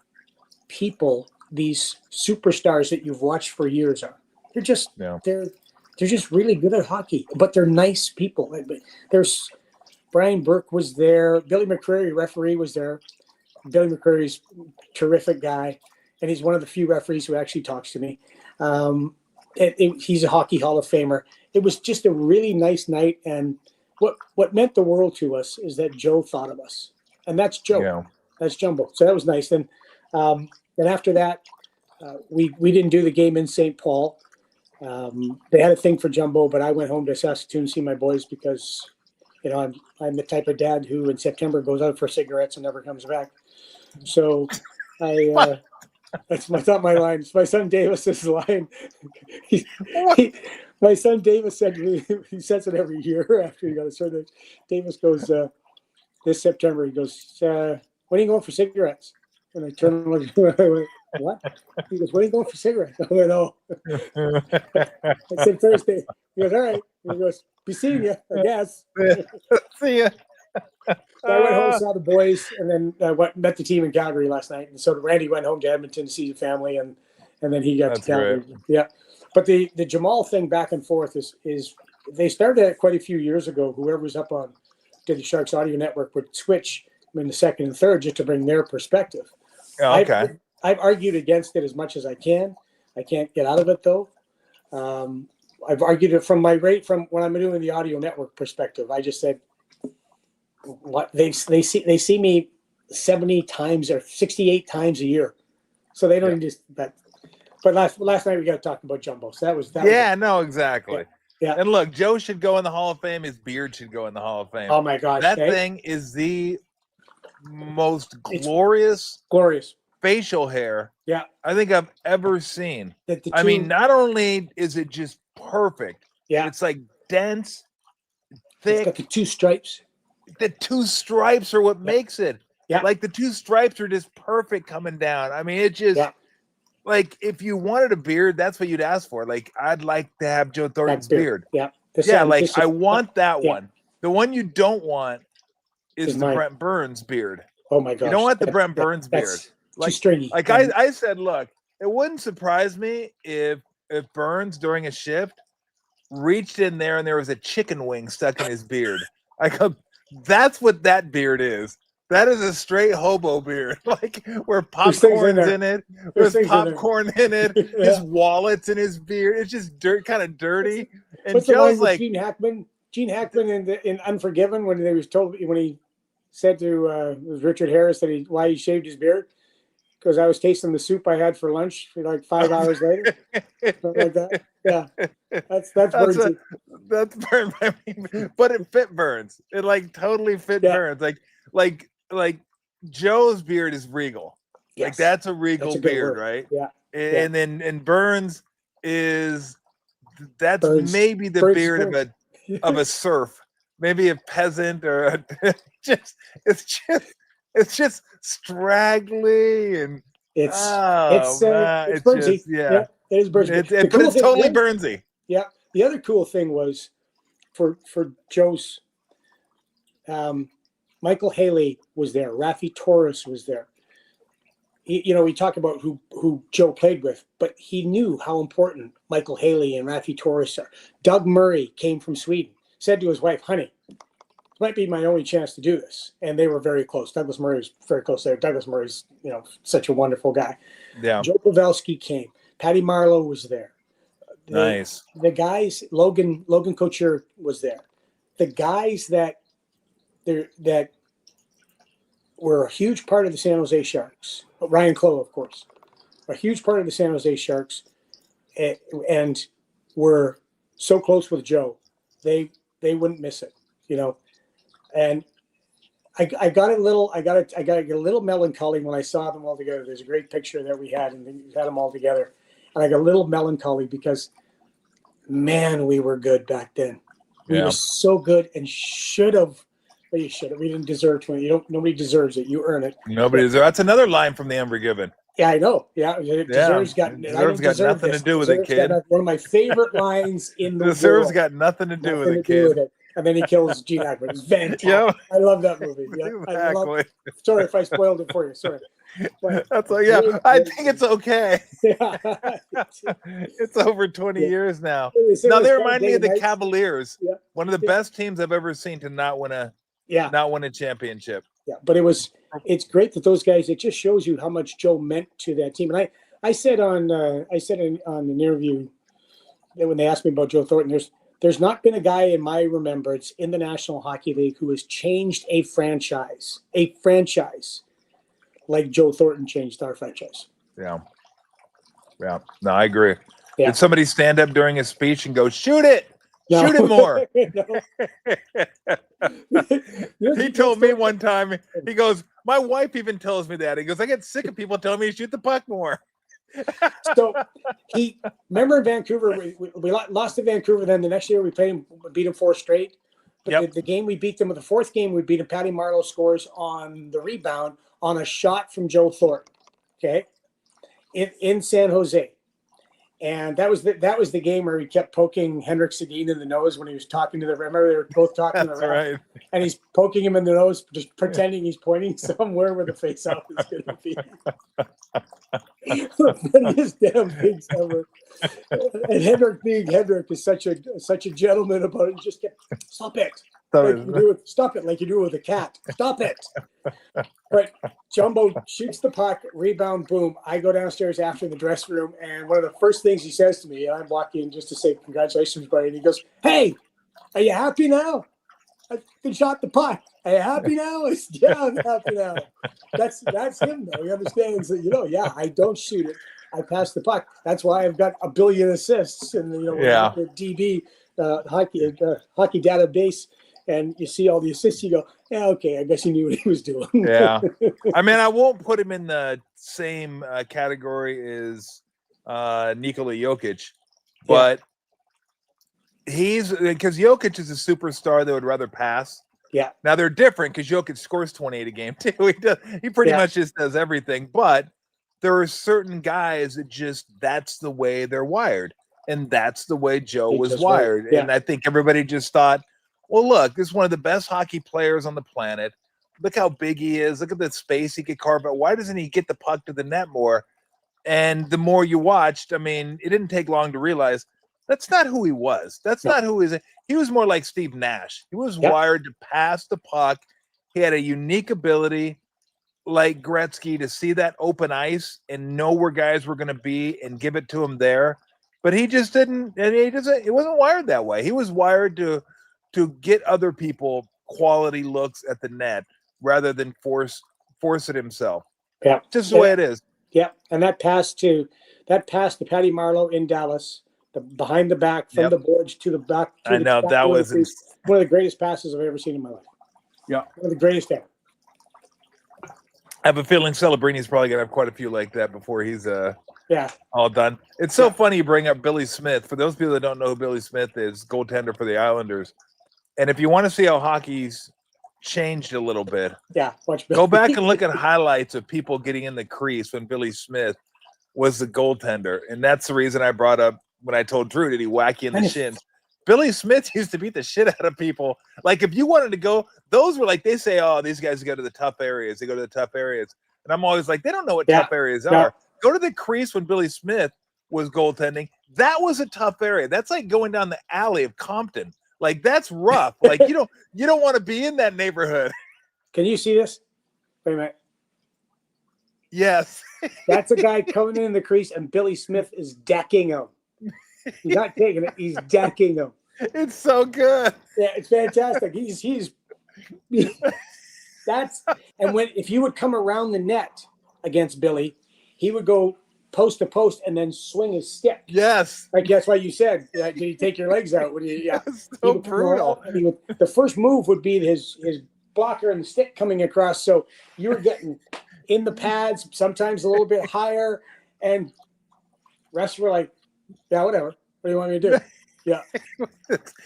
people these superstars that you've watched for years are. They're just they're just really good at hockey, but they're nice people. There's Brian Burke was there. Billy McCreary, referee, was there. Billy McCreary's terrific guy, and he's one of the few referees who actually talks to me. He's a Hockey Hall of Famer. It was just a really nice night, and what meant the world to us is that Joe thought of us, and that's Joe. Yeah. That's Jumbo. So that was nice. Then after that, we didn't do the game in St. Paul. They had a thing for Jumbo, but I went home to Saskatoon to see my boys because, I'm the type of dad who in September goes out for cigarettes and never comes back. So that's not my line. It's my son Davis's line. My son Davis said to me, he says it every year after he got a surgery. Davis goes, this September, he goes, "When are you going for cigarettes?" And I turned and looked, I went, "What?" He goes, "When are you going for cigarettes?" I went, "Oh." I said, "Thursday." He goes, "All right." And he goes, "Be seeing you, I guess." See ya. So I went home, saw the boys, and then met the team in Calgary last night. And so Randy went home to Edmonton to see the family, and then he got to Calgary. Great. Yeah. But the Jamal thing back and forth is they started it quite a few years ago. Whoever's up on the Sharks Audio Network would switch in the second and third just to bring their perspective. Oh, okay. I've argued against it as much as I can. I can't get out of it though. I've argued it from when I'm doing the audio network perspective. I just said, what they see me 70 times or 68 times a year, so they don't just that. But last night we got to talk about Jumbo, so that was no, exactly. Yeah. And look, Joe should go in the Hall of Fame. His beard should go in the Hall of Fame. Oh my gosh, that thing is the most glorious facial hair I think I've ever seen. I mean, not only is it just perfect, it's like dense, thick. It's got the 2 stripes. The 2 stripes are what makes it. Yeah. Like the two stripes are just perfect coming down. I mean, it just like if you wanted a beard, that's what you'd ask for. Like I'd like to have Joe Thornton's beard. Yeah. Yeah, like I want that one. The one you don't want is the mine. Brent Burns beard. Oh my gosh. You don't want the Brent Burns beard. Like, too stringy. Like I said, look, it wouldn't surprise me if Burns during a shift reached in there and there was a chicken wing stuck in his beard. I go, that's what that beard is. That is a straight hobo beard, like where popcorn's in it. There's popcorn in it. His wallet's in his beard. It's just kind of dirty. And what's Joe's like Gene Hackman in Unforgiven when he said to Richard Harris that why he shaved his beard, because I was tasting the soup I had for lunch for like 5 hours later, something like that. Yeah, that's Burns. That's Burns, but it fit Burns. It like totally fit Burns. Like Joe's beard is regal. Yes. Like that's a regal beard, right? Yeah. And then Burns is maybe the beard of a serf, maybe a peasant or it's just straggly and it's Burnsy. It is Burnsy. But it's totally Burnsy. Yeah. The other cool thing was for Joe's Michael Haley was there. Rafi Torres was there. We talk about who Joe played with, but he knew how important Michael Haley and Rafi Torres are. Doug Murray came from Sweden, said to his wife, honey, it might be my only chance to do this. And they were very close. Douglas Murray was very close there. Douglas Murray's, such a wonderful guy. Yeah. Joe Pavelski came. Patty Marleau was there. Nice. The guys, Logan Couture was there. The guys that were a huge part of the San Jose Sharks. Ryan Clough, of course, a huge part of the San Jose Sharks, and were so close with Joe, they wouldn't miss it, And I got a little melancholy when I saw them all together. There's a great picture that we had, and we had them all together, and I got a little melancholy because, man, we were good back then. We were so good and should have. Well, you should have. We didn't deserve to win. Nobody deserves it. You earn it. Nobody deserves. That's another line from The Unforgiven. Yeah, I know. Yeah, deserves got nothing to do with it, kid. One of my favorite lines in the deserves world. got nothing to do with it, kid. And then he kills Gene Hackman. It's fantastic. I love that movie. Yeah, exactly. Sorry if I spoiled it for you. Sorry. But that's like, I think it's okay. Yeah. It's over 20 years now. Now they remind me of the Cavaliers. Yeah. One of the best teams I've ever seen to not win a championship. Yeah, but it's great that those guys. It just shows you how much Joe meant to that team. And I said on an interview that when they asked me about Joe Thornton, there's not been a guy in my remembrance in the National Hockey League who has changed a franchise like Joe Thornton changed our franchise. Yeah. No, I agree. Yeah. Did somebody stand up during his speech and go, shoot it? No. Shoot it more. He told me one time, he goes, my wife even tells me that. He goes, I get sick of people telling me to shoot the puck more. So remember in Vancouver, we lost to Vancouver. Then the next year we beat him 4 straight. But the game we beat them with the 4th game, we beat him. Patty Marleau scores on the rebound on a shot from Joe Thornton. Okay. In San Jose. And that was the game where he kept poking Henrik Sedin in the nose when he was talking to the. Remember, they were both talking to the ref, right. And he's poking him in the nose, just pretending he's pointing somewhere where the face-off is going to be. The funniest damn things ever. And Henrik, being Henrik, is such a gentleman about it. He just kept stop it. Stop it like you do with a cat. Stop it. But Jumbo shoots the puck, rebound, boom. I go downstairs after the dressing room, and one of the first things he says to me, I'm walking just to say congratulations, buddy. And he goes, "Hey, are you happy now? I shot the puck. Are you happy now?" I said, "Yeah, I'm happy now." That's him, though. He understands that, I don't shoot it. I pass the puck. That's why I've got a billion assists and the DB hockey database. And you see all the assists, you go, yeah, okay, I guess he knew what he was doing. Yeah. I mean, I won't put him in the same category as Nikola Jokic, but he's because Jokic is a superstar that would rather pass. Yeah. Now they're different because Jokic scores 28 a game too. He pretty much just does everything. But there are certain guys that that's the way they're wired. And that's the way Joe was wired. Right. Yeah. And I think everybody just thought, well, look, this is one of the best hockey players on the planet. Look how big he is. Look at the space he could carve out. Why doesn't he get the puck to the net more? And the more you watched, I mean, it didn't take long to realize that's not who he was. That's not who he is. He was more like Steve Nash. He was wired to pass the puck. He had a unique ability, like Gretzky, to see that open ice and know where guys were going to be and give it to him there. But he just didn't. And he wasn't wired that way. He was wired to get other people quality looks at the net rather than force it himself. Yeah, just the way it is. Yeah, and that pass to Patty Marleau in Dallas, the behind the back from the boards to the back. I know that was one of the greatest passes I've ever seen in my life. Yeah, one of the greatest ever. I have a feeling Celebrini's probably gonna have quite a few like that before he's all done. It's so funny you bring up Billy Smith. For those people that don't know who Billy Smith is, goaltender for the Islanders. And if you want to see how hockey's changed a little bit, go back and look at highlights of people getting in the crease when Billy Smith was the goaltender. And that's the reason I brought up when I told Drew, did he whack you in the shins? Billy Smith used to beat the shit out of people. Like, if you wanted to go, those were like, they say, oh, these guys go to the tough areas. They go to the tough areas. And I'm always like, they don't know what tough areas are. Go to the crease when Billy Smith was goaltending. That was a tough area. That's like going down the alley of Compton. Like, that's rough. Like, you don't want to be in that neighborhood. Can you see this? Wait a minute. Yes. That's a guy coming in the crease, and Billy Smith is decking him. He's not taking it. He's decking him. It's so good. Yeah, it's fantastic. That's and if you would come around the net against Billy, he would go post to post and then swing his stick. Yes. Like that's why you said, did he take your legs out? So brutal. The first move would be his blocker and the stick coming across. So you were getting in the pads, sometimes a little bit higher, and rest were like, yeah, whatever. What do you want me to do? Yeah.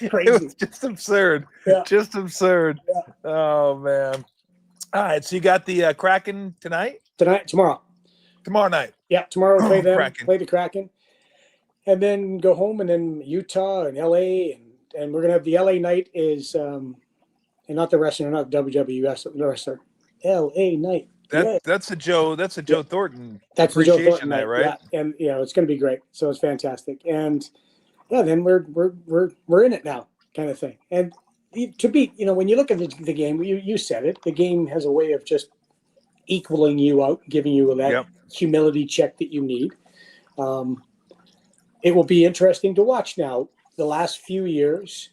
Crazy. It was just absurd. Yeah. Just absurd. Yeah. Oh, man. All right. So you got the Kraken tonight? Tomorrow night. Yeah. Tomorrow play them, play the Kraken, and then go home, and then Utah and LA. And we're going to have the LA night is, and not the wrestler, not WWS, the wrestler. LA night. That's a Joe Thornton. That's the Joe Thornton night, right? Yeah. And it's going to be great. So it's fantastic. And then we're in it now, kind of thing. And to beat, when you look at the game, you said it. The game has a way of just equaling you out, giving you that humility check that you need. It will be interesting to watch now. The last few years,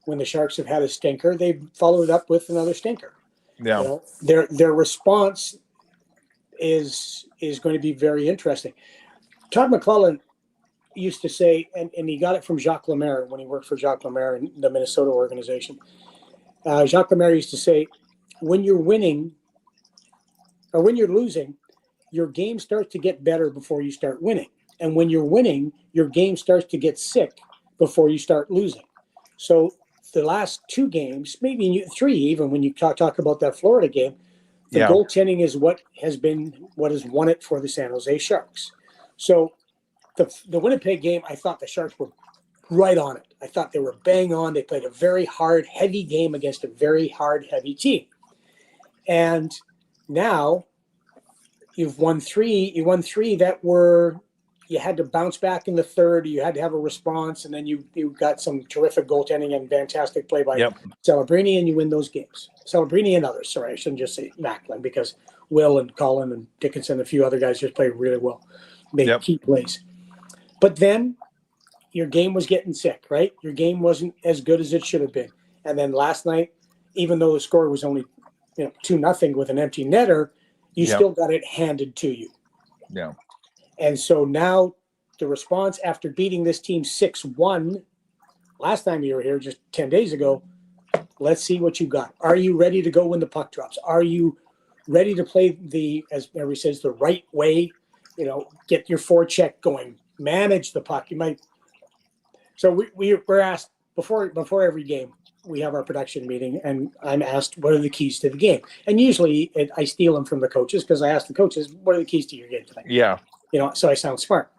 when the Sharks have had a stinker, they've followed up with another stinker. Yeah, their response is going to be very interesting. Todd McClellan used to say, and he got it from Jacques Lemaire when he worked for Jacques Lemaire in the Minnesota organization. Jacques Lemaire used to say, when you're winning or when you're losing, your game starts to get better before you start winning. And when you're winning, your game starts to get sick before you start losing. So the last two games, maybe three, even when you talk about that Florida game, the goaltending is what has won it for the San Jose Sharks. So the Winnipeg game, I thought the Sharks were right on it. I thought they were bang on. They played a very hard, heavy game against a very hard, heavy team. And now you've won three. You won three that were you had to bounce back in the third. You had to have a response, and then you got some terrific goaltending and fantastic play by Celebrini, and you win those games. Celebrini and others. Sorry, I shouldn't just say Macklin, because Will and Colin and Dickinson and a few other guys just played really well, made key plays. But then your game was getting sick, right? Your game wasn't as good as it should have been. And then last night, even though the score was only 2-0 with an empty netter, you still got it handed to you. Yeah. And so now the response after beating this team 6-1 last time you were here, just 10 days ago, let's see what you got. Are you ready to go when the puck drops? Are you ready to play as Mary says, the right way? Get your forecheck going, manage the puck. You might. So we're asked before every game, we have our production meeting, and I'm asked what are the keys to the game. And usually I steal them from the coaches because I ask the coaches, what are the keys to your game tonight? Yeah. So I sound smart.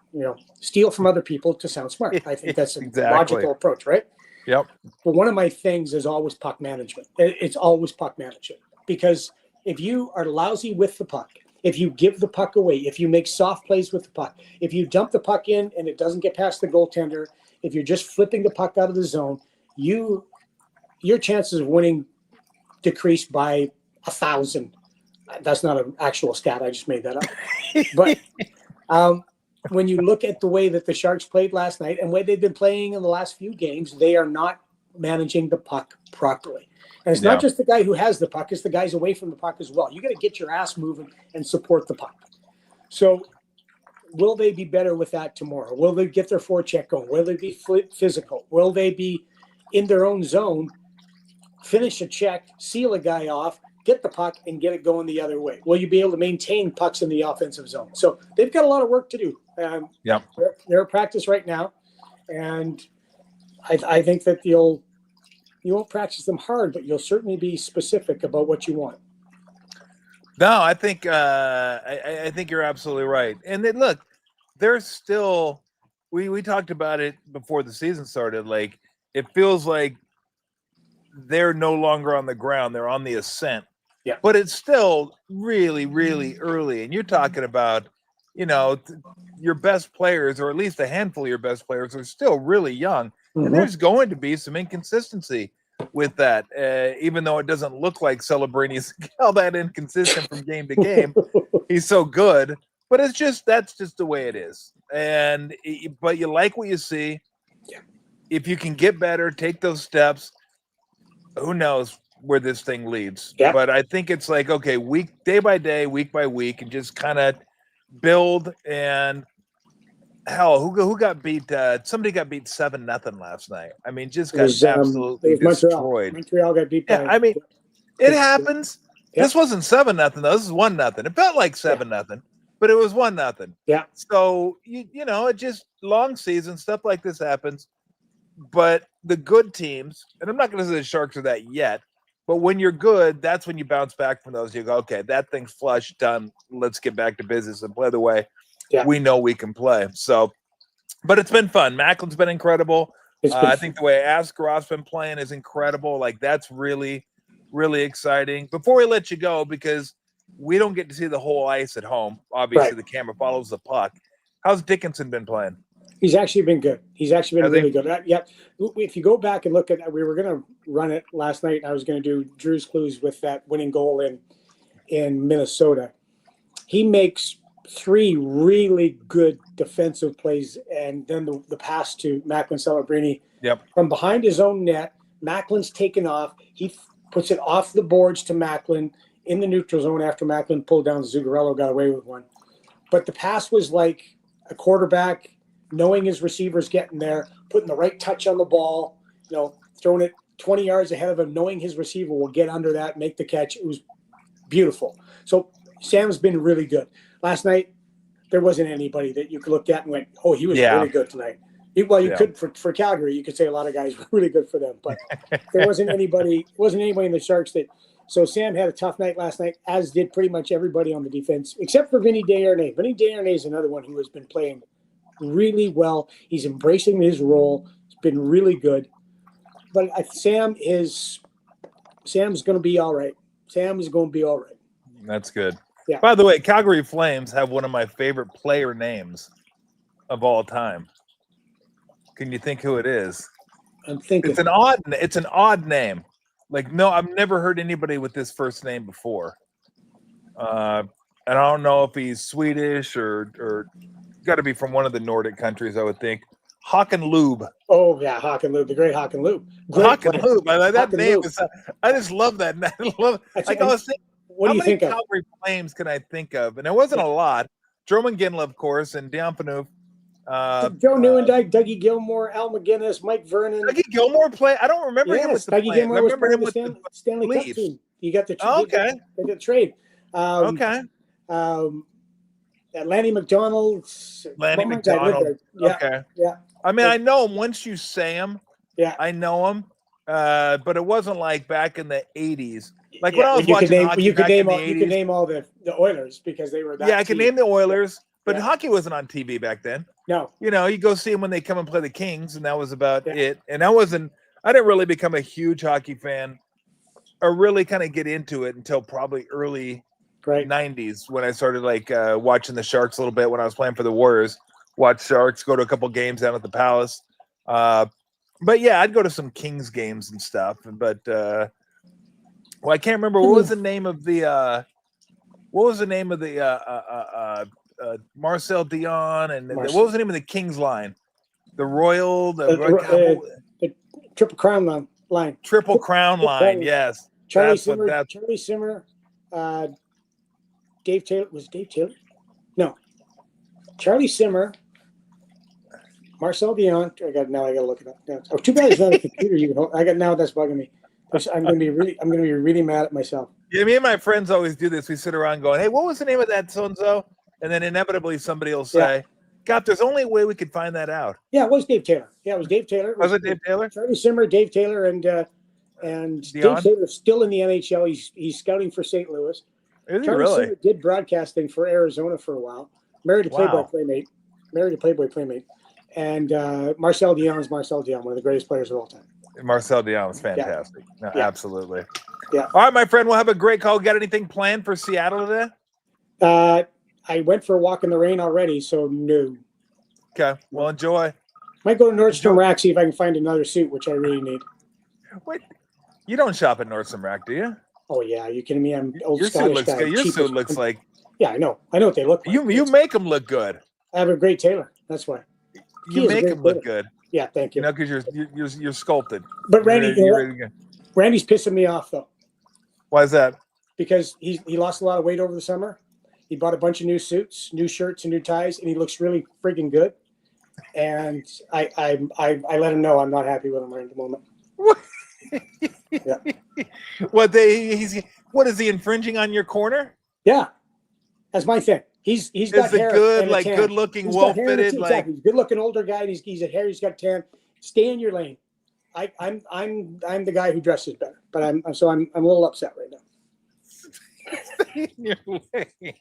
Steal from other people to sound smart. I think that's a Exactly. logical approach, right? Yep. But one of my things is always puck management. It's always puck management, because if you are lousy with the puck, if you give the puck away, if you make soft plays with the puck, if you dump the puck in and it doesn't get past the goaltender, if you're just flipping the puck out of the zone, your chances of winning decrease by 1,000. That's not an actual stat. I just made that up. But when you look at the way that the Sharks played last night and way they've been playing in the last few games, they are not managing the puck properly. And it's not just the guy who has the puck, it's the guys away from the puck as well. You got to get your ass moving and support the puck. So will they be better with that tomorrow? Will they get their forecheck going? Will they be physical? Will they be in their own zone, finish a check, seal a guy off, get the puck, and get it going the other way? Will you be able to maintain pucks in the offensive zone? So they've got a lot of work to do. They're at practice right now, and I think that you won't practice them hard, but you'll certainly be specific about what you want. No, I think I think you're absolutely right. And then look, there's still we talked about it before the season started. Like, it feels like they're no longer on the ground; they're on the ascent. Yeah. But it's still really, really early, and you're talking about, your best players, or at least a handful of your best players, are still really young, and there's going to be some inconsistency with that, even though it doesn't look like Celebrini's all that inconsistent from game to game. He's so good, but that's just the way it is. But you like what you see. Yeah. If you can get better, take those steps, who knows where this thing leads. Yeah. But I think it's like, okay, day by day, week by week, and just kind of build. And hell, who got beat? Somebody got beat 7-0 last night. I mean, just got absolutely destroyed. Montreal got beat by. I mean, it happens. Yeah. This wasn't 7-0 though. This is 1-0. It felt like 7-0, but it was 1-0. Yeah. So it just, long season stuff like this happens. But the good teams, and I'm not going to say the Sharks are that yet, but when you're good, that's when you bounce back from those. You go, okay, that thing's flush, done. Let's get back to business and play the way we know we can play. So, but it's been fun. Macklin's been incredible. I think the way Askarof's been playing is incredible. Like, that's really, really exciting. Before we let you go, because we don't get to see the whole ice at home. Obviously, the camera follows the puck. How's Dickinson been playing? He's actually been good. He's actually been really good. Yeah. If you go back and look at, we were going to run it last night, and I was going to do Drew's Clues with that winning goal in Minnesota. He makes 3 really good defensive plays, and then the pass to Macklin Celebrini from behind his own net. Macklin's taken off. He puts it off the boards to Macklin in the neutral zone after Macklin pulled down. Zuccarello got away with one. But the pass was like a quarterback knowing his receiver's getting there, putting the right touch on the ball, throwing it 20 yards ahead of him, knowing his receiver will get under that, make the catch. It was beautiful. So Sam's been really good. Last night, there wasn't anybody that you could look at and went, oh, he was really good tonight. Well, you could for Calgary, you could say a lot of guys were really good for them, but there wasn't anybody in the Sharks that. So Sam had a tough night last night, as did pretty much everybody on the defense, except for Vinny Desharnais. Vinny Desharnais is another one who has been playing really well. He's embracing his role. It's been really good. But Sam's going to be all right. Sam is going to be all right. That's good. Yeah. By the way, Calgary Flames have one of my favorite player names of all time. Can you think who it is? I'm thinking. It's an odd name. Like, no, I've never heard anybody with this first name before. And I don't know if he's Swedish or got to be from one of the Nordic countries, I would think. Håkan Lube. Oh yeah, Håkan Lube, the great Håkan Lube. Håkan Lube. That name is. I just love that. I love. Like, I was thinking, what do you think of? How many Calgary Flames can I think of? And it wasn't a lot. Droman Ginla, of course, and Dion Phaneuf. Joe Newendike, Dougie Gilmore, Al McGinnis, Mike Vernon. Dougie Gilmore play. I don't remember him with the Dougie Gilmore I was remember part him of the with the Stanley Cup Leafs. team. You got the okay. They did trade. Okay. Lanny McDonald. Lanny McDonald. Yeah. Okay. Yeah. I mean, I know him once you say him. Yeah. I know him. but it wasn't like back in the 80s. Like when Yeah, I was you could watching name hockey you could back in name the all you could 80s. name all the Oilers because they were that. Yeah, I can team. name the Oilers, but Yeah. hockey wasn't on TV back then. No. You know, you go see them when they come and play the Kings, and that was about it. And I didn't really become a huge hockey fan or really kind of get into it until probably early 90s when I started like watching the Sharks a little bit when I was playing for the Warriors. Watch Sharks, go to a couple games down at the Palace. But yeah, I'd go to some Kings games and stuff. But I can't remember what was the name of the Marcel Dion and what was the name of the Kings line? The Royal, the Triple Crown line. Triple Crown line, yes. Charlie Simmer, Dave Taylor. Was it Dave Taylor? No. Charlie Simmer, Marcel Dion. I got to look it up. Oh, too bad it's not a computer. That's bugging me. I'm gonna be really mad at myself. Yeah, me and my friends always do this. We sit around going, "Hey, what was the name of that so and so?" And then inevitably somebody will say, "God, there's only a way we could find that out." Yeah, it was Dave Taylor. Yeah, it was Dave Taylor. Was it Dave Taylor? Charlie Simmer, Dave Taylor, and Dave Taylor's still in the NHL. He's scouting for St. Louis. Is he Charlie really? Simmer did broadcasting for Arizona for a while. Married a Playboy Playmate. And Marcel Dion is Marcel Dion, one of the greatest players of all time. Marcel Dion was fantastic. Yeah. No, absolutely. Yeah. All right, my friend, we'll have a great call. Got anything planned for Seattle today? I went for a walk in the rain already, so no. Okay. Well, enjoy. Might go to Nordstrom Rack, see if I can find another suit, which I really need. Wait, you don't shop at Nordstrom Rack, do you? Oh, yeah. Are you kidding me? I'm old Your Scottish suit looks guy. good. Your suit looks like... Yeah, I know. I know what they look like. You make them look good. I have a great tailor. That's why. You make them look good. Yeah, thank you. You know, because you're sculpted. But Randy, Randy's pissing me off though. Why is that? Because he lost a lot of weight over the summer. He bought a bunch of new suits, new shirts, and new ties, and he looks really freaking good. And I let him know I'm not happy with him right at the moment. Yeah. What is he infringing on your corner? Yeah, that's my thing. He's got hair good, and like tan. good looking, well fitted, like exactly. Good looking older guy. And he's a hair. He's got tan. Stay in your lane. I'm the guy who dresses better, but I'm a little upset right now. Stay in your lane.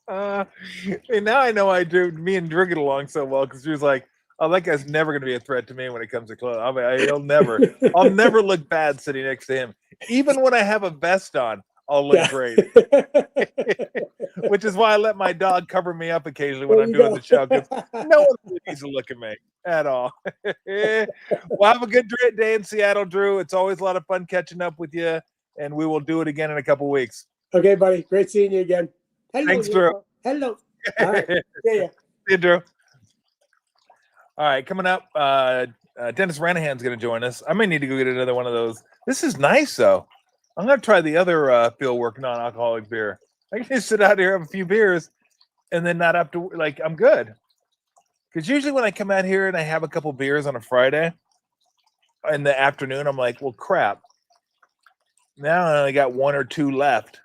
And now I know me and Drew get along so well because Drew's like, oh, that guy's never going to be a threat to me when it comes to clothes. I mean, I'll never look bad sitting next to him. Even when I have a vest on, I'll look great. Which is why I let my dog cover me up occasionally when I'm doing the show, because no one needs to look at me at all. Well, have a good day in Seattle, Drew. It's always a lot of fun catching up with you, and we will do it again in a couple weeks. Okay, buddy. Great seeing you again. Hello, thanks, Drew. Hello. All right. See you, Drew. All right, coming up, Dennis Ranahan's going to join us. I may need to go get another one of those. This is nice, though. I'm going to try the other Fieldwork non-alcoholic beer. I can just sit out here, have a few beers, and then not have to, like, I'm good. Because usually when I come out here and I have a couple beers on a Friday in the afternoon, I'm like, well, crap. Now I only got one or two left.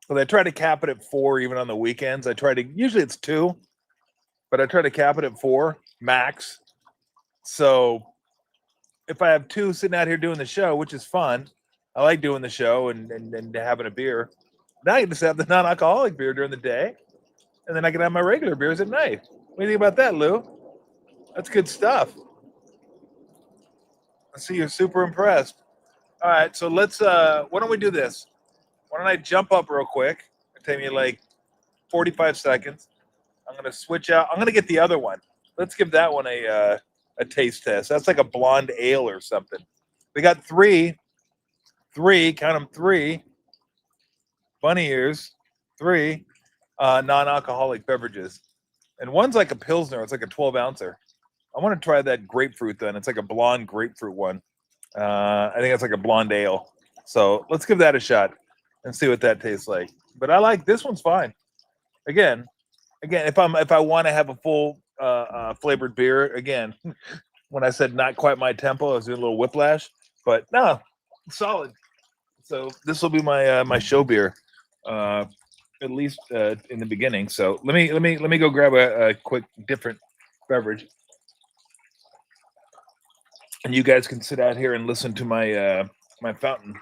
But I try to cap it at 4 even on the weekends. Usually it's 2, but I try to cap it at 4 max. So if I have 2 sitting out here doing the show, which is fun, I like doing the show and having a beer. Now I can just have the non-alcoholic beer during the day, and then I can have my regular beers at night. What do you think about that, Lou? That's good stuff. I see you're super impressed. All right, so let's why don't we do this? Why don't I jump up real quick? It'll take me like 45 seconds. I'm gonna switch out. I'm gonna get the other one. Let's give that one a taste test. That's like a blonde ale or something. We got three, count them, 3 bunny ears, 3 non-alcoholic beverages. And one's like a Pilsner. It's like a 12-ouncer. I want to try that grapefruit then. It's like a blonde grapefruit one. I think it's like a blonde ale. So let's give that a shot and see what that tastes like. But I like this one's fine. Again, if I want to have a full flavored beer, again, when I said not quite my tempo, I was doing a little whiplash. But no, solid. So this will be my show beer, at least in the beginning. So let me go grab a quick different beverage. and you guys can sit out here and listen to my my fountain.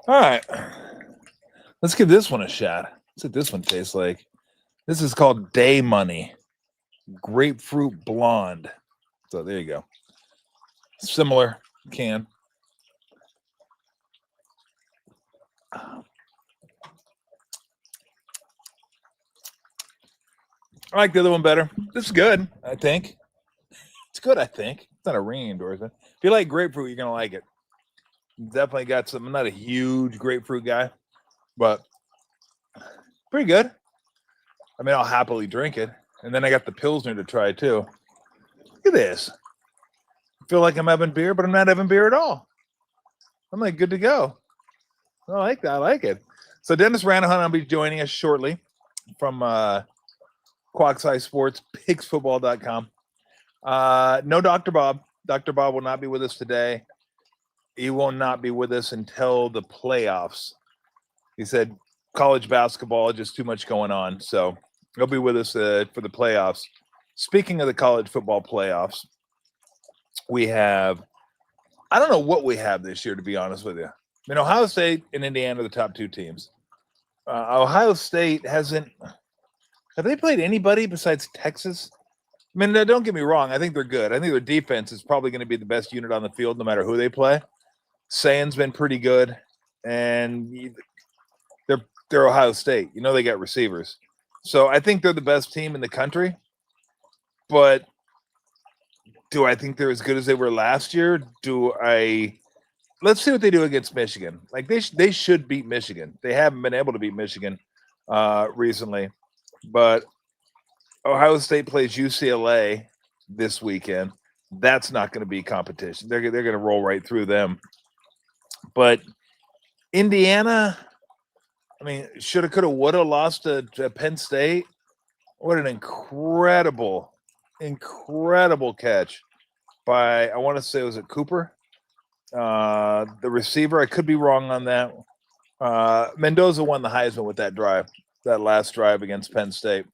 All right, let's give this one a shot. Let's see what this one tastes like. This is called Day Money Grapefruit Blonde. So there you go. Similar can. I like the other one better. This is good, I think. It's good, I think. It's not a ringing endorsement. If you like grapefruit, you're going to like it. Definitely got some. I'm not a huge grapefruit guy, but pretty good. I mean, I'll happily drink it. And then I got the Pilsner to try, too. Look at this. I feel like I'm having beer, but I'm not having beer at all. I'm like good to go. I like that. I like it. So Dennis Ranahan will be joining us shortly from Quackside Sports, pigsfootball.com. No Dr. Bob. Dr. Bob will not be with us today. He will not be with us until the playoffs. He said college basketball, just too much going on. So he'll be with us for the playoffs. Speaking of the college football playoffs, we have, I don't know what we have this year, to be honest with you. I mean, Ohio State and Indiana are the top two teams. Ohio State hasn't, have they played anybody besides Texas? I mean, don't get me wrong. I think they're good. I think their defense is probably going to be the best unit on the field no matter who they play. Sayan's been pretty good, and they're Ohio State. You know they got receivers. So I think they're the best team in the country. But do I think they're as good as they were last year? Let's see what they do against Michigan. Like they should beat Michigan. They haven't been able to beat Michigan recently. But Ohio State plays UCLA this weekend. That's not going to be competition. They're going to roll right through them. But Indiana, I mean, shoulda, coulda, woulda lost to Penn State. What an incredible catch by, I want to say, was it Cooper? The receiver. I could be wrong on that. Mendoza won the Heisman with that drive, that last drive against Penn State.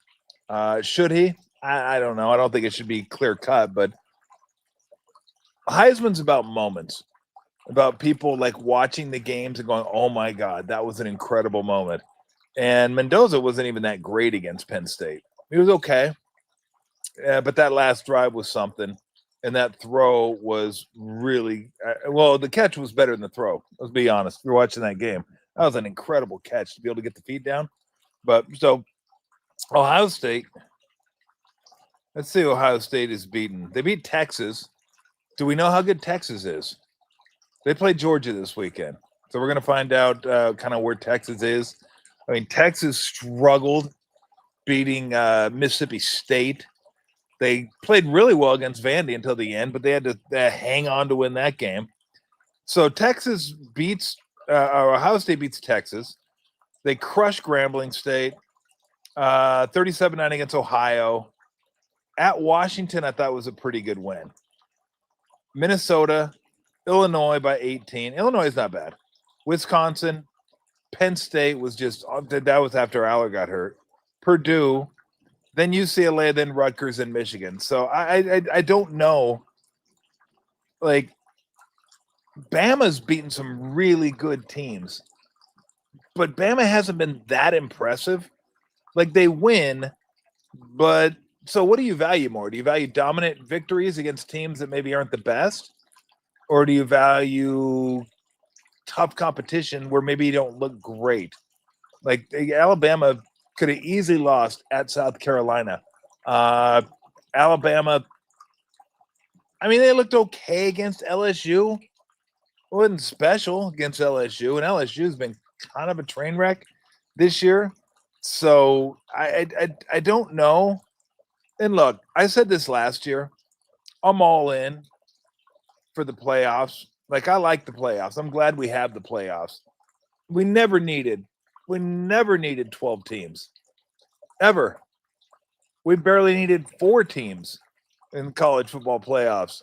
Should he? I don't know. I don't think it should be clear cut, but Heisman's about moments, about people like watching the games and going, oh my God, that was an incredible moment. And Mendoza wasn't even that great against Penn State. He was okay. But that last drive was something. And that throw was really, the catch was better than the throw. Let's be honest. If you're watching that game, that was an incredible catch to be able to get the feet down. But so Ohio State, let's see, Ohio State is beaten. They beat Texas. Do we know how good Texas is? They play Georgia this weekend. So we're going to find out kind of where Texas is. I mean, Texas struggled beating Mississippi State. They played really well against Vandy until the end, but they had to hang on to win that game. So Texas beats Ohio State beats Texas. They crush Grambling State 37-9 against Ohio. At Washington, I thought was a pretty good win. Minnesota, Illinois by 18. Illinois is not bad. Wisconsin, Penn State was just, that was after Aller got hurt. Purdue, then UCLA, then Rutgers, and Michigan. So I don't know. Like, Bama's beaten some really good teams, but Bama hasn't been that impressive. Like, they win, but so what do you value more? Do you value dominant victories against teams that maybe aren't the best? or do you value tough competition where maybe you don't look great? Like Alabama could have easily lost at South Carolina. Alabama, I mean, they looked okay against LSU. It wasn't special against LSU, and LSU's been kind of a train wreck this year. So I don't know. And look, I said this last year. I'm all in for the playoffs. Like, I like the playoffs. I'm glad we have the playoffs. We never needed 12 teams. Ever. We barely needed 4 teams in college football playoffs.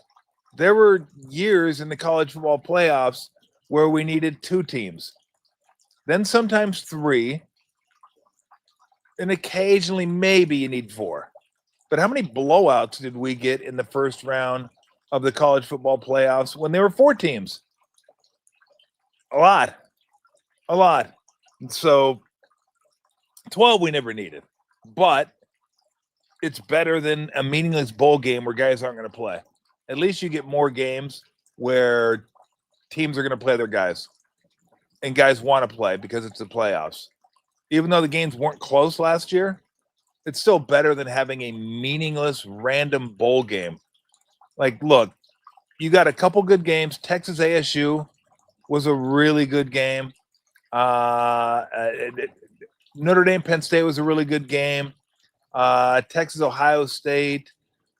There were years in the college football playoffs where we needed 2 teams. Then sometimes 3. And occasionally maybe you need 4. But how many blowouts did we get in the first round of the college football playoffs when there were 4 teams? A lot. So 12 we never needed. But it's better than a meaningless bowl game where guys aren't going to play. At least you get more games where teams are going to play their guys. And guys want to play because it's the playoffs. Even though the games weren't close last year, it's still better than having a meaningless random bowl game. Like, look, you got a couple good games. Texas ASU was a really good game. Notre Dame Penn State was a really good game. Texas Ohio State.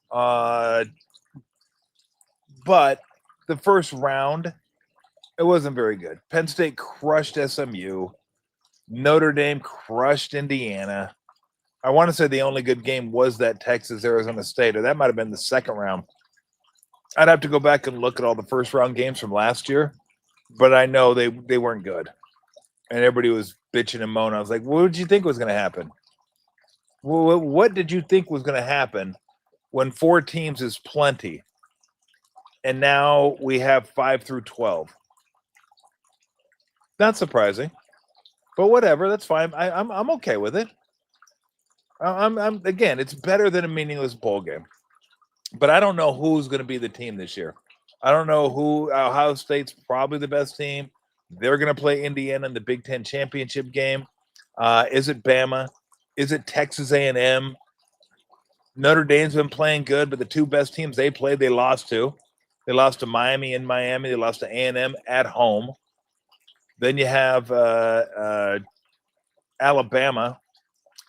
But the first round, it wasn't very good. Penn State crushed SMU. Notre Dame crushed Indiana. I want to say the only good game was that Texas-Arizona State, or that might have been the second round. I'd have to go back and look at all the first round games from last year, but I know they weren't good. And everybody was bitching and moaning. I was like, what did you think was going to happen? What did you think was going to happen when 4 teams is plenty? And now we have 5 through 12. Not surprising, but whatever. That's fine. I'm okay with it. I'm again, it's better than a meaningless bowl game. But I don't know who's going to be the team this year. I don't know who. Ohio State's probably the best team. They're going to play Indiana in the Big Ten championship game. Is it Bama? Is it Texas A&M? Notre Dame's been playing good, but the 2 best teams they played, they lost to. They lost to Miami in Miami. They lost to A&M at home. Then you have Alabama,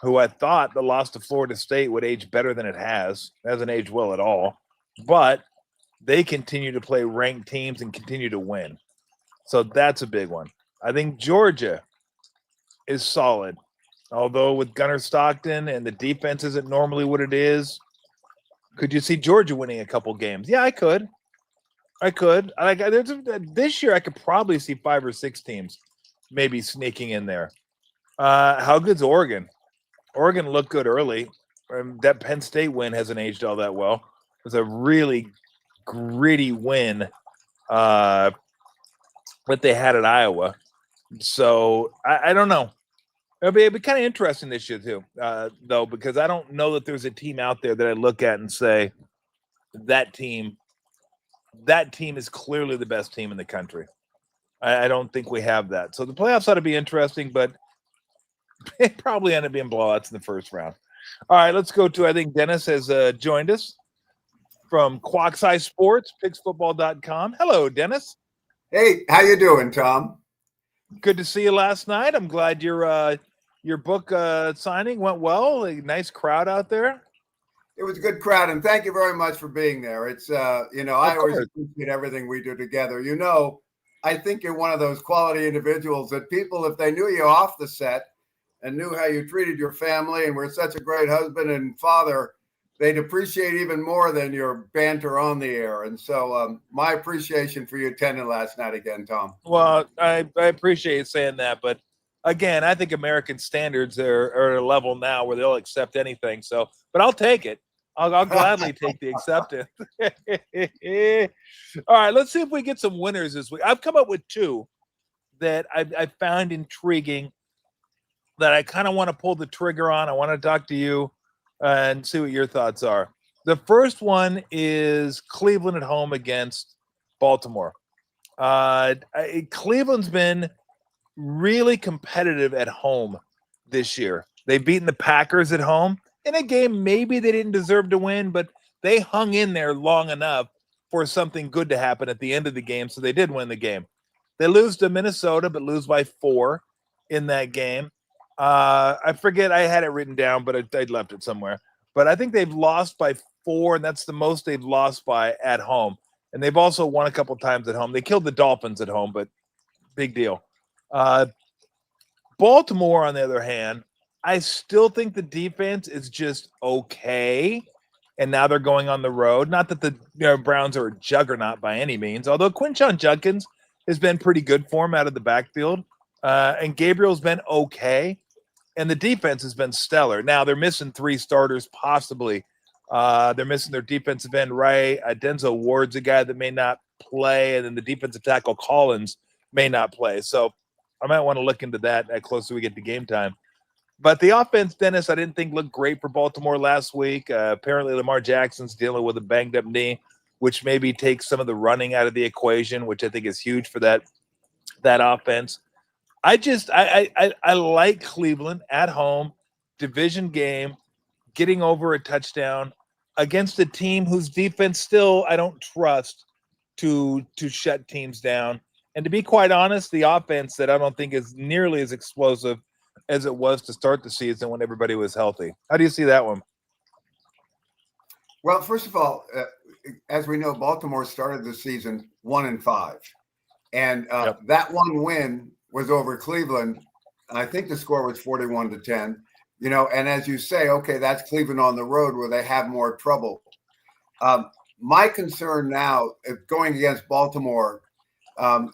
who I thought the loss to Florida State would age better than it has. It hasn't aged well at all. But they continue to play ranked teams and continue to win. So that's a big one. I think Georgia is solid. Although with Gunnar Stockton and the defense isn't normally what it is, could you see Georgia winning a couple games? Yeah, I could. This year, I could probably see 5 or 6 teams maybe sneaking in there. How good's Oregon? Oregon looked good early. That Penn State win hasn't aged all that well. It was a really gritty win that they had at Iowa. So I don't know. It'd be kind of interesting this year too, though, because I don't know that there's a team out there that I look at and say that team is clearly the best team in the country. I don't think we have that. So the playoffs ought to be interesting, but it probably end up being blowouts in the first round. All right, let's go to, I think Dennis has joined us from Quackseye Sports, pigsfootball.com. Hello, Dennis. Hey, how you doing, Tom? Good to see you last night. I'm glad your book signing went well. A nice crowd out there. It was a good crowd, and thank you very much for being there. It's I always appreciate everything we do together. I think you're one of those quality individuals that people, if they knew you off the set and knew how you treated your family and were such a great husband and father, they'd appreciate even more than your banter on the air. And so my appreciation for you attending last night again, Tom. Well, I appreciate you saying that, but again, I think American standards are at a level now where they'll accept anything. So, but I'll take it. I'll gladly take the acceptance. All right, let's see if we get some winners this week. I've come up with 2 that I found intriguing that I kind of want to pull the trigger on. I want to talk to you and see what your thoughts are. The first one is Cleveland at home against Baltimore. Cleveland's been really competitive at home this year. They've beaten the Packers at home in a game maybe they didn't deserve to win, but they hung in there long enough for something good to happen at the end of the game, so they did win the game. They lose to Minnesota, but lose by 4 in that game. I forget, I had it written down, but I left it somewhere. But I think they've lost by 4, and that's the most they've lost by at home. And they've also won a couple times at home. They killed the Dolphins at home, but big deal. Baltimore, on the other hand, I still think the defense is just okay. And now they're going on the road. Not that the Browns are a juggernaut by any means, although Quinshon Judkins has been pretty good for him out of the backfield. And Gabriel's been okay. And the defense has been stellar. Now they're missing 3 starters, possibly. They're missing their defensive end, right? Denzel Ward's a guy that may not play, and then the defensive tackle Collins may not play. So I might want to look into that closer we get to game time. But the offense, Dennis, I didn't think looked great for Baltimore last week. Apparently Lamar Jackson's dealing with a banged-up knee, which maybe takes some of the running out of the equation, which I think is huge for that offense. I like Cleveland at home, division game, getting over a touchdown against a team whose defense still I don't trust to shut teams down. And to be quite honest, the offense that I don't think is nearly as explosive as it was to start the season when everybody was healthy. How do you see that one? Well, first of all, as we know, Baltimore started the season 1-5, and that one win was over Cleveland. I think the score was 41-10. And as you say, okay, that's Cleveland on the road where they have more trouble. My concern now, going against Baltimore,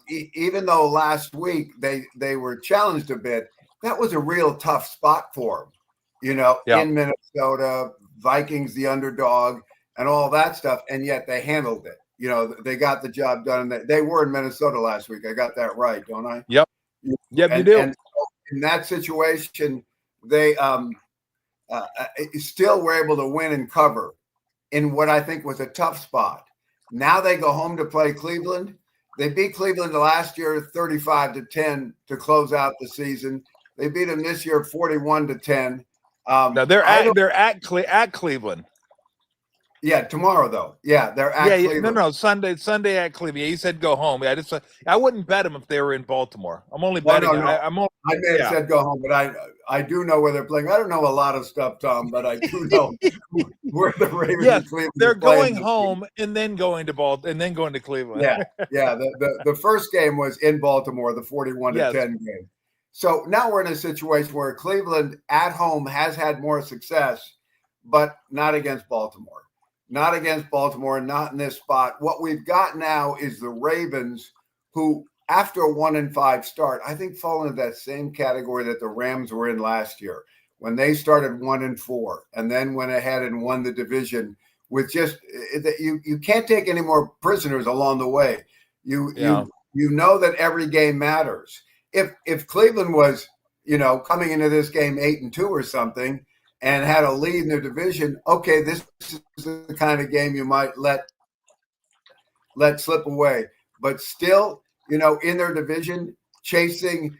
even though last week they were challenged a bit, that was a real tough spot for them. In Minnesota, Vikings, the underdog, and all that stuff, and yet they handled it. They got the job done. And they were in Minnesota last week. I got that right, don't I? Yep. Yep, you do. And so in that situation, they still were able to win and cover in what I think was a tough spot. Now they go home to play Cleveland. They beat Cleveland last year 35-10 to close out the season. They beat them this year 41-10. Now they're at Cleveland. Yeah, tomorrow though. Yeah, they're at Cleveland. No, Sunday at Cleveland. Yeah, you said go home. Yeah, I wouldn't bet them if they were in Baltimore. I'm only betting. No. I may have said go home, but I do know where they're playing. I don't know a lot of stuff, Tom, but I do know where the Ravens and Cleveland. They're going home and then going to Baltimore and then going to Cleveland. Yeah. The first game was in Baltimore, the 41-10 game. So now we're in a situation where Cleveland at home has had more success, but not against Baltimore. Not against Baltimore, not in this spot. What we've got now is the Ravens, who, after a 1-5 start, I think fall into that same category that the Rams were in last year, when they started 1-4 and then went ahead and won the division with just you can't take any more prisoners along the way. You know that every game matters. If Cleveland was coming into this game 8-2 or something, and had a lead in their division, okay, this is the kind of game you might let slip away. But still, in their division, chasing,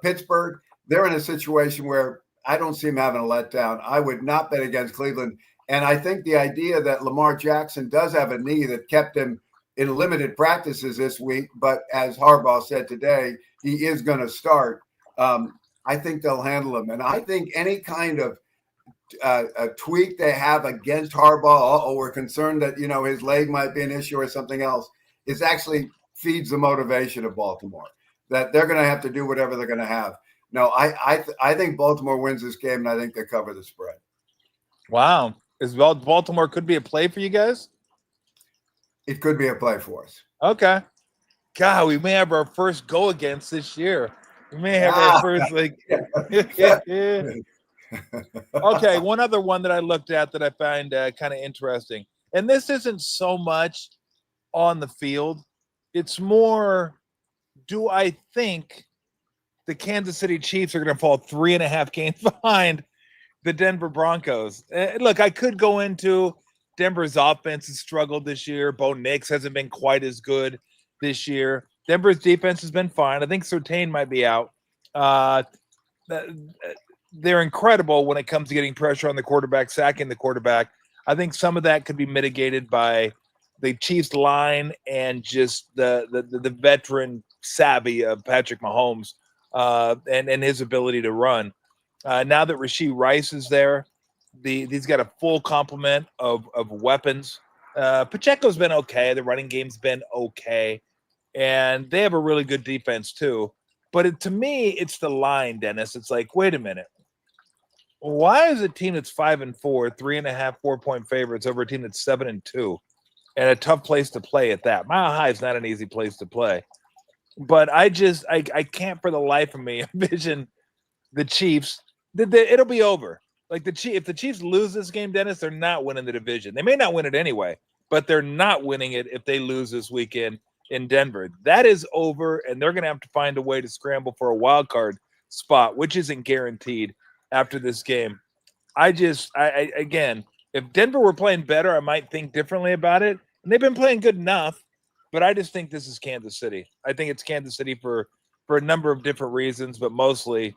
Pittsburgh, they're in a situation where I don't see them having a letdown. I would not bet against Cleveland. And I think the idea that Lamar Jackson does have a knee that kept him in limited practices this week, but as Harbaugh said today, he is going to start. I think they'll handle him. And I think any kind of a tweak they have against Harbaugh, we're concerned that, his leg might be an issue or something else, is actually feeds the motivation of Baltimore, that they're going to have to do whatever they're going to have. No, I think Baltimore wins this game, and I think they cover the spread. Wow. Baltimore could be a play for you guys? It could be a play for us. Okay. God, we may have our first go against this year. We may have our first Okay, one other one that I looked at that I find kind of interesting. And this isn't so much on the field. It's more, do I think the Kansas City Chiefs are going to fall 3.5 games behind the Denver Broncos? Look, I could go into Denver's offense has struggled this year. Bo Nix hasn't been quite as good this year. Denver's defense has been fine. I think Surtain might be out. They're incredible when it comes to getting pressure on the quarterback, sacking the quarterback. I think some of that could be mitigated by the Chiefs line and just the veteran savvy of Patrick Mahomes and his ability to run. Now that Rashee Rice is there, he's got a full complement of weapons. Pacheco's been okay. The running game's been okay. And they have a really good defense too. But to me, it's the line, Dennis. It's like, wait a minute. Why is a team that's 5-4, 3.5, 4-point favorites over a team that's 7-2, and a tough place to play at that? Mile High is not an easy place to play. But I can't for the life of me envision the Chiefs. It'll be over. Like if the Chiefs lose this game, Dennis, they're not winning the division. They may not win it anyway, but they're not winning it if they lose this weekend in Denver. That is over, and they're going to have to find a way to scramble for a wild card spot, which isn't guaranteed after this game. Again, if Denver were playing better, I might think differently about it. And they've been playing good enough, but I just think this is Kansas City. I think it's Kansas City for a number of different reasons, but mostly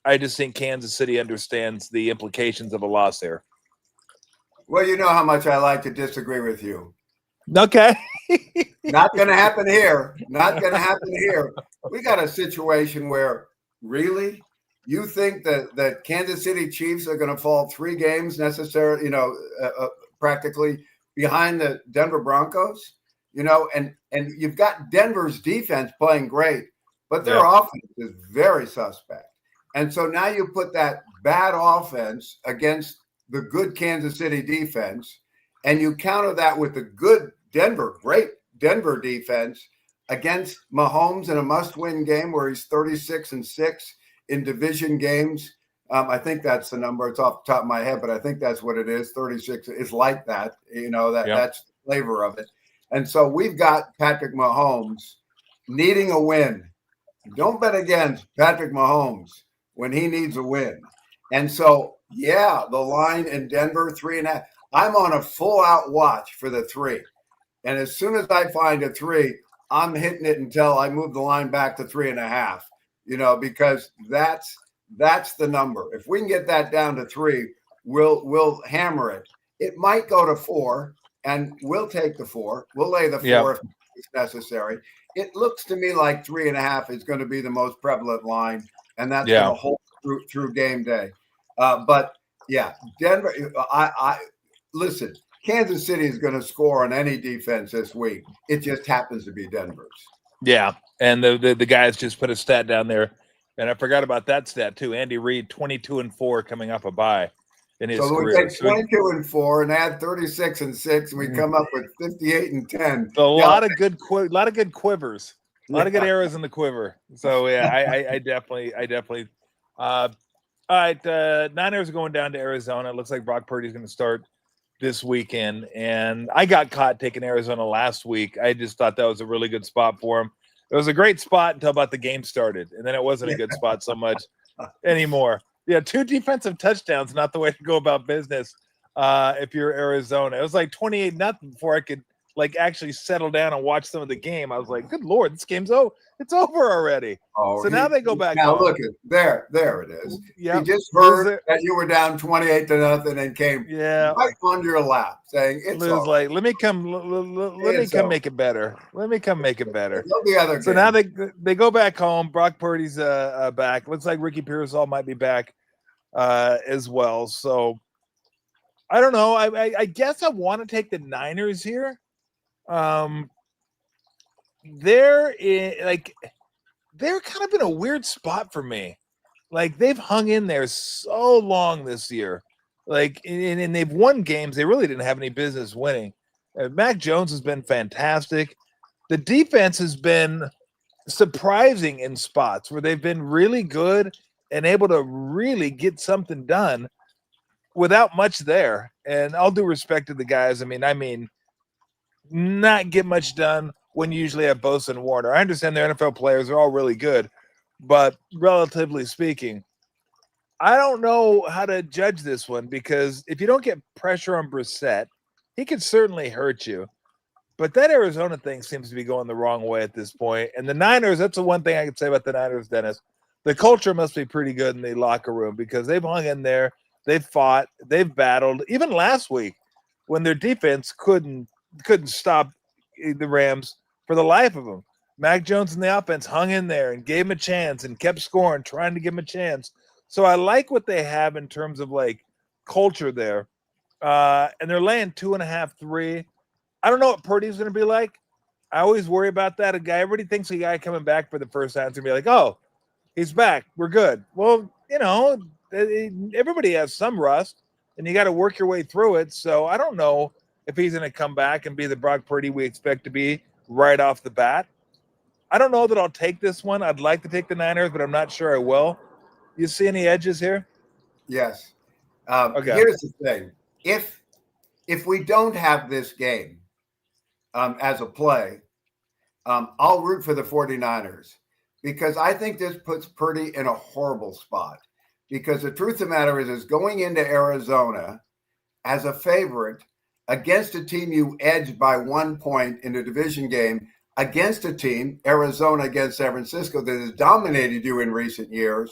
I just think Kansas City understands the implications of a loss there. Well, you know how much I like to disagree with you. Okay. Not going to happen here. Not going to happen here. We got a situation where, really, you think that Kansas City Chiefs are going to fall 3 games necessarily, practically behind the Denver Broncos, and you've got Denver's defense playing great, but their offense is very suspect. And so now you put that bad offense against the good Kansas City defense, and you counter that with the good great Denver defense against Mahomes in a must-win game where he's 36-6 in division games. I think that's the number. It's off the top of my head, but I think that's what it is. 36 is like that. That's the flavor of it. And so we've got Patrick Mahomes needing a win. Don't bet against Patrick Mahomes when he needs a win. And so, the line in Denver, 3.5. I'm on a full-out watch for the 3. And as soon as I find a 3, I'm hitting it until I move the line back to 3.5, because that's the number. If we can get that down to 3, we'll hammer it. It might go to 4, and we'll take the 4. We'll lay the 4 if it's necessary. It looks to me like 3.5 is going to be the most prevalent line, and that's going to hold through game day. Denver. I listen. Kansas City is going to score on any defense this week. It just happens to be Denver's. Yeah, and the guys just put a stat down there, and I forgot about that stat too. Andy Reid, 22-4 coming off a bye in his career. So we take 22-4 and add 36-6, and we come up with 58-10. So a lot of good quivers, a lot of good arrows in the quiver. So I definitely. All right, Niners are going down to Arizona. It looks like Brock Purdy's going to start this weekend, and I got caught taking Arizona last week. I just thought that was a really good spot for him. It was a great spot until about the game started, and then it wasn't a good spot so much anymore. 2 defensive touchdowns, not the way to go about business if you're Arizona. It was like 28-0 before I could actually settle down and watch some of the game. I was like, good Lord, this game's over. It's over already. So now they go back. Now look at there it is. You just heard that you were down 28-0 and came right on your lap saying it's like, let me come make it better. Let me come make it better. So now they go back home. Brock Purdy's back. Looks like Ricky Pearsall might be back as well. So I don't know. I guess I want to take the Niners here. They're kind of in a weird spot for me. Like, they've hung in there so long this year. And they've won games they really didn't have any business winning. Mac Jones has been fantastic. The defense has been surprising in spots where they've been really good and able to really get something done without much there. And all due respect to the guys, I mean, not get much done when you usually have Bosa and Warner. I understand they're NFL players. They're all really good. But relatively speaking, I don't know how to judge this one, because if you don't get pressure on Brissett, he could certainly hurt you. But that Arizona thing seems to be going the wrong way at this point. And the Niners, that's the one thing I could say about the Niners, Dennis. The culture must be pretty good in the locker room because they've hung in there, they've fought, they've battled. Even last week, when their defense couldn't stop the Rams for the life of them. Mac Jones and the offense hung in there and gave him a chance and kept scoring, trying to give him a chance. So I like what they have in terms of like culture there. And they're laying 2.5, 3. I don't know what Purdy's going to be like. I always worry about that. Everybody thinks a guy coming back for the first time is going to be like, oh, he's back. We're good. Well, everybody has some rust, and you got to work your way through it. So I don't know if he's going to come back and be the Brock Purdy we expect to be right off the bat. I don't know that I'll take this one. I'd like to take the Niners, but I'm not sure I will. You see any edges here? Yes. Okay. Here's the thing. If we don't have this game as a play, I'll root for the 49ers because I think this puts Purdy in a horrible spot. Because the truth of the matter is going into Arizona as a favorite against a team you edged by 1 point in a division game against a team, Arizona against San Francisco, that has dominated you in recent years,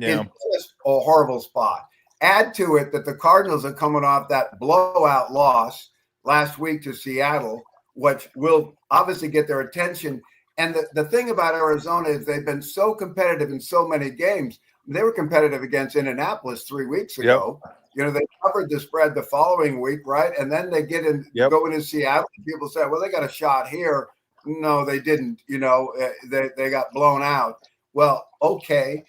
is just a horrible spot. Add to it that the Cardinals are coming off that blowout loss last week to Seattle, which will obviously get their attention. And the thing about Arizona is they've been so competitive in so many games. They were competitive against Indianapolis 3 weeks ago. Yep. They covered the spread the following week, right? And then they go into Seattle. People say, well, they got a shot here. No, they didn't. They got blown out. Well, okay.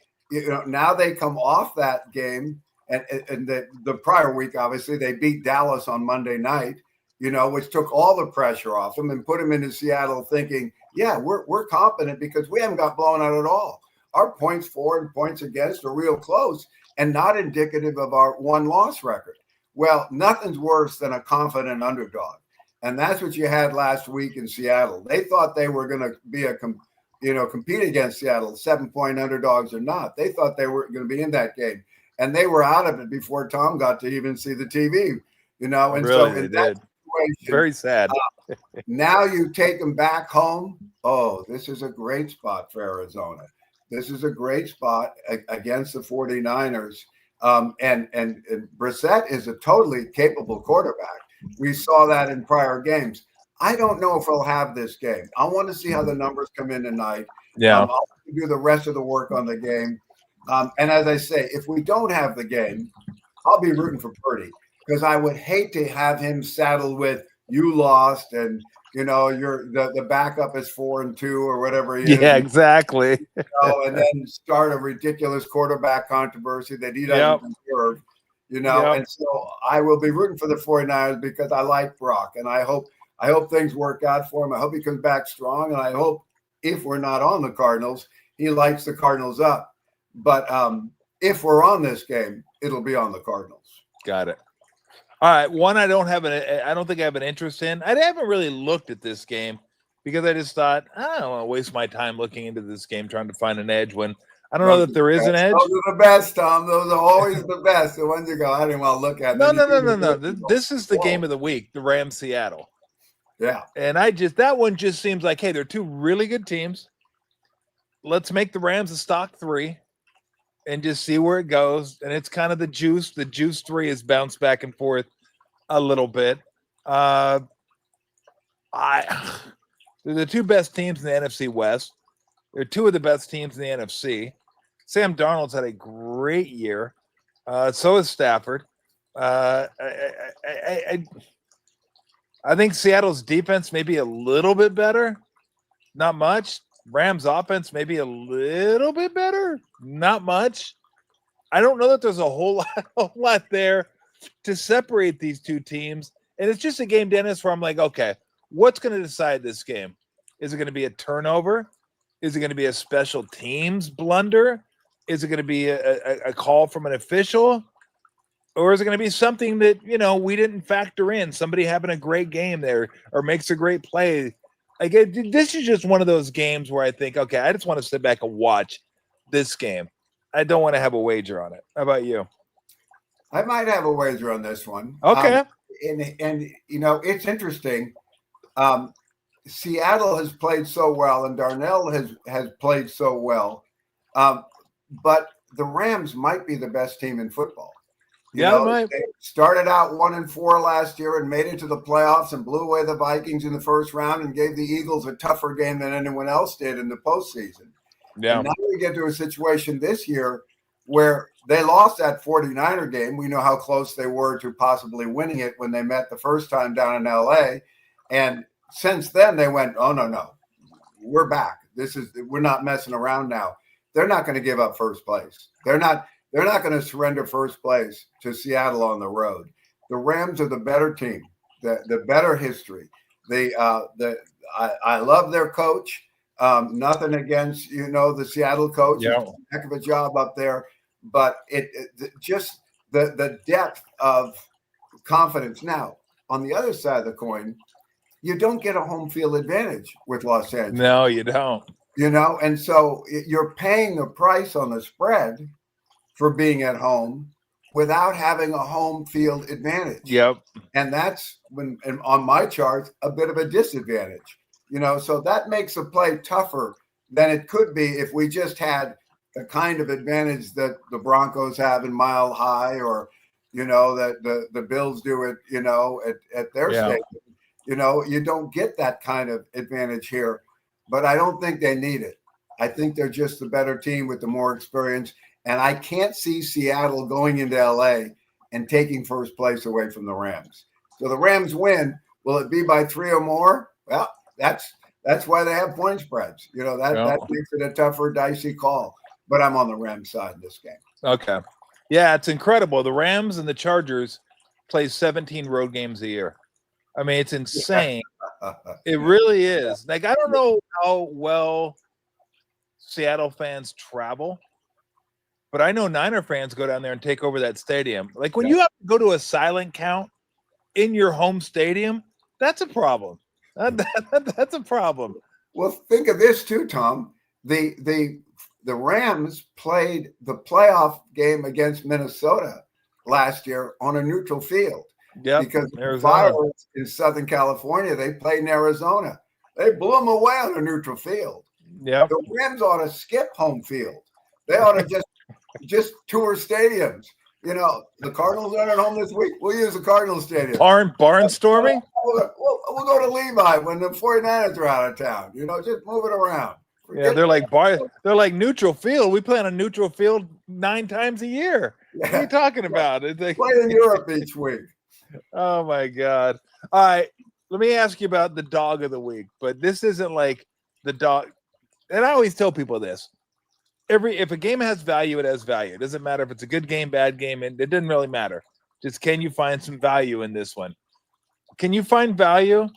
Now they come off that game. And the prior week, obviously, they beat Dallas on Monday night, which took all the pressure off them and put them into Seattle thinking, yeah, we're confident because we haven't got blown out at all. Our points for and points against are real close and not indicative of our one-loss record. Well, nothing's worse than a confident underdog. And that's what you had last week in Seattle. They thought they were going to be compete against Seattle, 7-point underdogs or not. They thought they were going to be in that game. And they were out of it before Tom got to even see the TV, and really, so in that situation, very sad. Now you take them back home. Oh, this is a great spot for Arizona. This is a great spot against the 49ers. And Brissett is a totally capable quarterback. We saw that in prior games. I don't know if he'll have this game. I want to see how the numbers come in tonight. Yeah. I'll do the rest of the work on the game. And as I say, if we don't have the game, I'll be rooting for Purdy because I would hate to have him saddled with you lost and the backup is 4-2 or whatever he is. Yeah, exactly. And then start a ridiculous quarterback controversy that he doesn't deserve. And so I will be rooting for the 49ers because I like Brock and I hope things work out for him. I hope he comes back strong, and I hope if we're not on the Cardinals, he lights the Cardinals up. But if we're on this game, it'll be on the Cardinals. Got it. All right. One, I don't think I have an interest in. I haven't really looked at this game because I just thought, I don't want to waste my time looking into this game trying to find an edge when I don't know that there is an edge. Those are the best, Tom. Those are always the best. The ones you go, I didn't want to look at. No. This is the game of the week, the Rams Seattle. Yeah. And that one just seems like, hey, they're two really good teams. Let's make the Rams a stock 3. And just see where it goes. And it's kind of the juice. The juice 3 is bounced back and forth a little bit. They're the two best teams in the NFC West. They're two of the best teams in the NFC. Sam Darnold's had a great year. So has Stafford. I think Seattle's defense may be a little bit better. Not much. Rams offense maybe a little bit better, not much. I don't know that there's a whole lot there to separate these two teams. And it's just a game, Dennis, where I'm like, okay, what's going to decide this game? Is it going to be a turnover? Is it going to be a special teams blunder? Is it going to be a call from an official? Or is it going to be something that, we didn't factor in? Somebody having a great game there or makes a great play. Again, this is just one of those games where I think, okay, I just want to sit back and watch this game. I don't want to have a wager on it. How about you? I might have a wager on this one. Okay. and it's interesting. Seattle has played so well, and Darnell has played so well, but the Rams might be the best team in football. They started out 1-4 last year and made it to the playoffs and blew away the Vikings in the first round and gave the Eagles a tougher game than anyone else did in the postseason. Yeah. And now we get to a situation this year where they lost that 49er game. We know how close they were to possibly winning it when they met the first time down in LA. And since then they went, oh, no, we're back. We're not messing around now. They're not going to give up first place. They're not going to surrender first place to Seattle on the road. The Rams are the better team, the better history. I love their coach. Nothing against, the Seattle coach. Yeah. Heck of a job up there. But just the depth of confidence. Now, on the other side of the coin, you don't get a home field advantage with Los Angeles. No, you don't. And so you're paying the price on the spread for being at home without having a home field advantage. Yep. And that's on my charts, a bit of a disadvantage, so that makes the play tougher than it could be if we just had the kind of advantage that the Broncos have in Mile High, or, that the Bills do it, at their stadium. You don't get that kind of advantage here, but I don't think they need it. I think they're just the better team with the more experience. And I can't see Seattle going into LA and taking first place away from the Rams. So the Rams win. Will it be by 3 or more? Well, that's why they have point spreads. That makes it a tougher, dicey call. But I'm on the Rams side in this game. Okay. Yeah, it's incredible. The Rams and the Chargers play 17 road games a year. I mean, it's insane. It really is. Like, I don't know how well Seattle fans travel, but I know Niner fans go down there and take over that stadium. Like, when you have to go to a silent count in your home stadium, that's a problem. That's a problem. Well, think of this too, Tom. The Rams played the playoff game against Minnesota last year on a neutral field. Yeah, because the Fireworks in Southern California, they played in Arizona. They blew them away on a neutral field. Yeah, the Rams ought to skip home field. They ought to just tour stadiums. The Cardinals aren't at home this week. We'll use the Cardinals stadium. Barnstorming? We'll go to Levi when the 49ers are out of town. Just move it around. They're like neutral field. We play on a neutral field 9 times a year. Yeah. What are you talking about? Play in Europe each week. Oh my God. All right. Let me ask you about the dog of the week, but this isn't like the dog. And I always tell people this. If a game has value, it has value. It doesn't matter if it's a good game, bad game. It doesn't really matter. Just, can you find some value in this one? Can you find value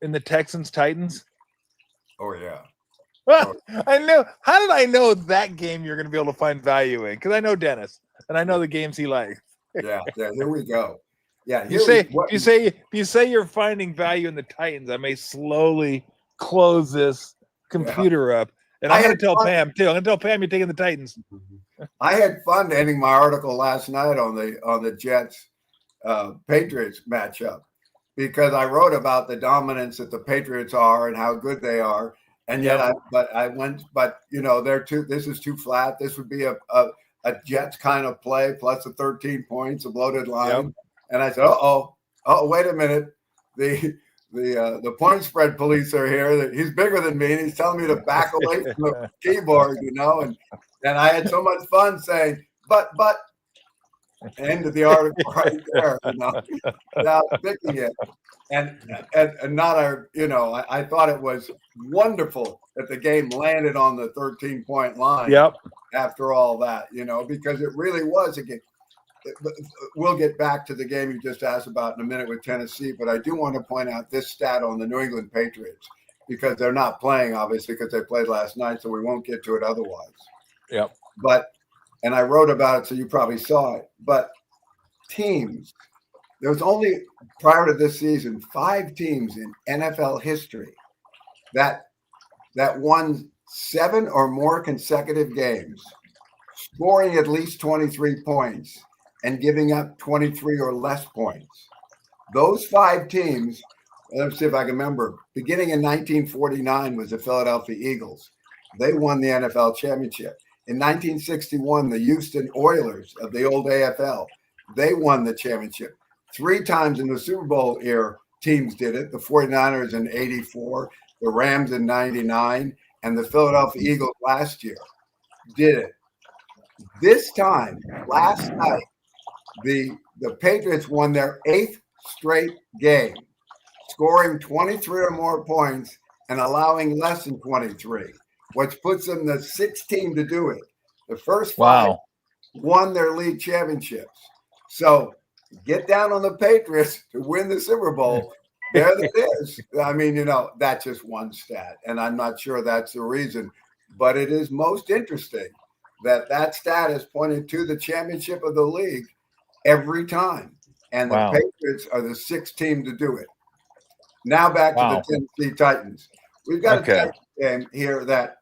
in the Texans Titans? Oh yeah. Well, I know. How did I know that game you're going to be able to find value in? Because I know Dennis and I know the games he likes. Yeah. There we go. Yeah. You say you're finding value in the Titans, I may slowly close this computer up. And I'm going to tell Pam too. I'm going to tell Pam you're taking the Titans. I had fun ending my article last night on the Jets Patriots matchup, because I wrote about the dominance that the Patriots are and how good they are. And yet this is too flat. This would be a Jets kind of play plus the 13 points, a loaded line. Yep. And I said, wait a minute. The point spread police are here. He's bigger than me, and he's telling me to back away from the keyboard, and I had so much fun saying, but end of the article right there, without picking it. And not I thought it was wonderful that the game landed on the 13-point line. Yep. After all that, because it really was a game. We'll get back to the game you just asked about in a minute with Tennessee, but I do want to point out this stat on the New England Patriots, because they're not playing, obviously, because they played last night, so we won't get to it otherwise. Yep. And I wrote about it, so you probably saw it, but teams, there was only, prior to this season, 5 teams in NFL history that won 7 or more consecutive games, scoring at least 23 points and giving up 23 or less points. Those 5 teams, let's see if I can remember, beginning in 1949 was the Philadelphia Eagles. They won the NFL championship. In 1961, the Houston Oilers of the old AFL, they won the championship. 3 times in the Super Bowl era, teams did it. The 49ers in 84, the Rams in 99, and the Philadelphia Eagles last year did it. This time, last night, the Patriots won their 8th straight game, scoring 23 or more points and allowing less than 23, which puts them the 6th team to do it. The first 5 won their league championships. So get down on the Patriots to win the Super Bowl. There it is. I mean, that's just one stat, and I'm not sure that's the reason, but it is most interesting that stat is pointed to the championship of the league every time. And the Patriots are the 6th team to do it. Now back to the Tennessee Titans. We've got a Titans game here that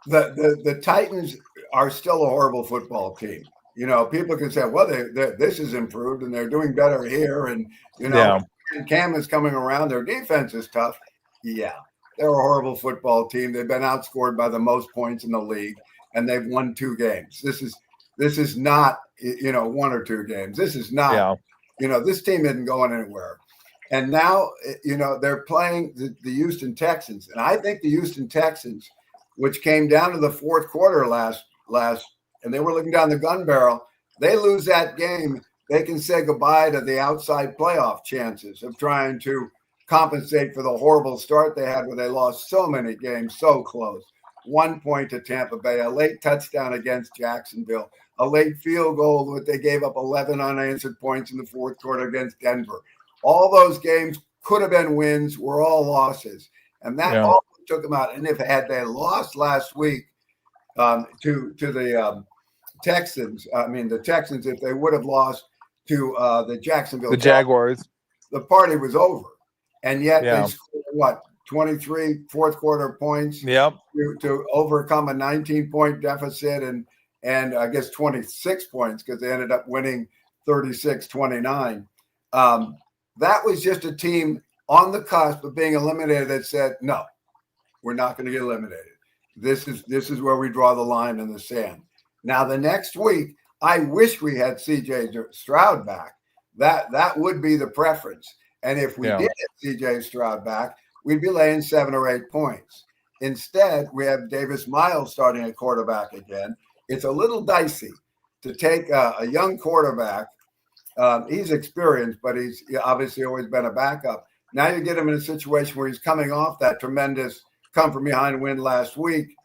the Titans are still a horrible football team. People can say, well, this is improved and they're doing better here. And, Cam is coming around. Their defense is tough. Yeah, they're a horrible football team. They've been outscored by the most points in the league, and they've won 2 games. This is not, 1 or 2 games. This is not, this team isn't going anywhere. And now, they're playing the Houston Texans. And I think the Houston Texans, which came down to the 4th quarter last, and they were looking down the gun barrel, they lose that game, they can say goodbye to the outside playoff chances of trying to compensate for the horrible start they had where they lost so many games so close. 1 point to Tampa Bay, a late touchdown against Jacksonville, a late field goal that they gave up 11 unanswered points in the 4th quarter against Denver. All those games could have been wins, were all losses. And that all took them out. And had they lost last week to the Texans, the Texans, if they would have lost to the Jacksonville Jaguars, the party was over. And yet they scored, 23 4th quarter points to overcome a 19-point deficit and I guess 26 points because they ended up winning 36-29. That was just a team on the cusp of being eliminated that said, no, we're not going to get eliminated. This is where we draw the line in the sand. Now, the next week, I wish we had C.J. Stroud back. That would be the preference. And if we did have C.J. Stroud back, we'd be laying 7 or 8 points. Instead, we have Davis Miles starting at quarterback again. It's a little dicey to take a young quarterback. He's experienced, but he's obviously always been a backup. Now you get him in a situation where he's coming off that tremendous come-from-behind win last week.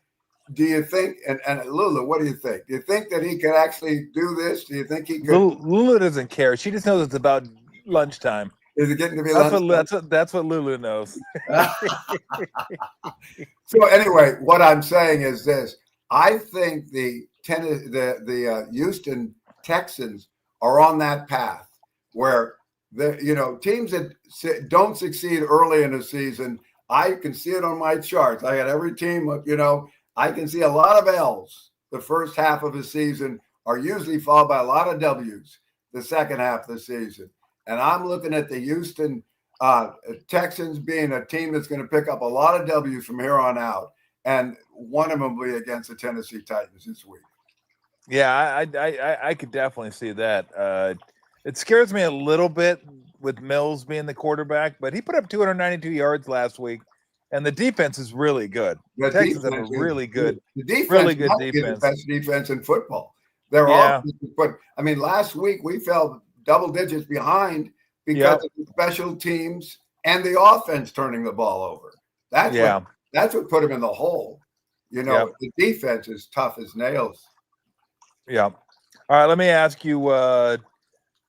Do you think, and Lulu, what do you think? Do you think that he could actually do this? Do you think he could? Lulu doesn't care. She just knows it's about lunchtime. Is it getting to be lunchtime? That's what Lulu knows. So anyway, what I'm saying is this. I think the Houston Texans are on that path where teams that don't succeed early in the season, I can see it on my charts. I got every team, I can see a lot of L's. The first half of the season are usually followed by a lot of W's the second half of the season. And I'm looking at the Houston Texans being a team that's going to pick up a lot of W's from here on out. And one of them will be against the Tennessee Titans this week. Yeah, I could definitely see that. It scares me a little bit with Mills being the quarterback, but he put up 292 yards last week, and the defense is really good. The Texans have a really good defense. The best defense in football. They're all, but last week we fell double digits behind because of the special teams and the offense turning the ball over. That's what put them in the hole. The defense is tough as nails. Yeah. All right. Let me ask you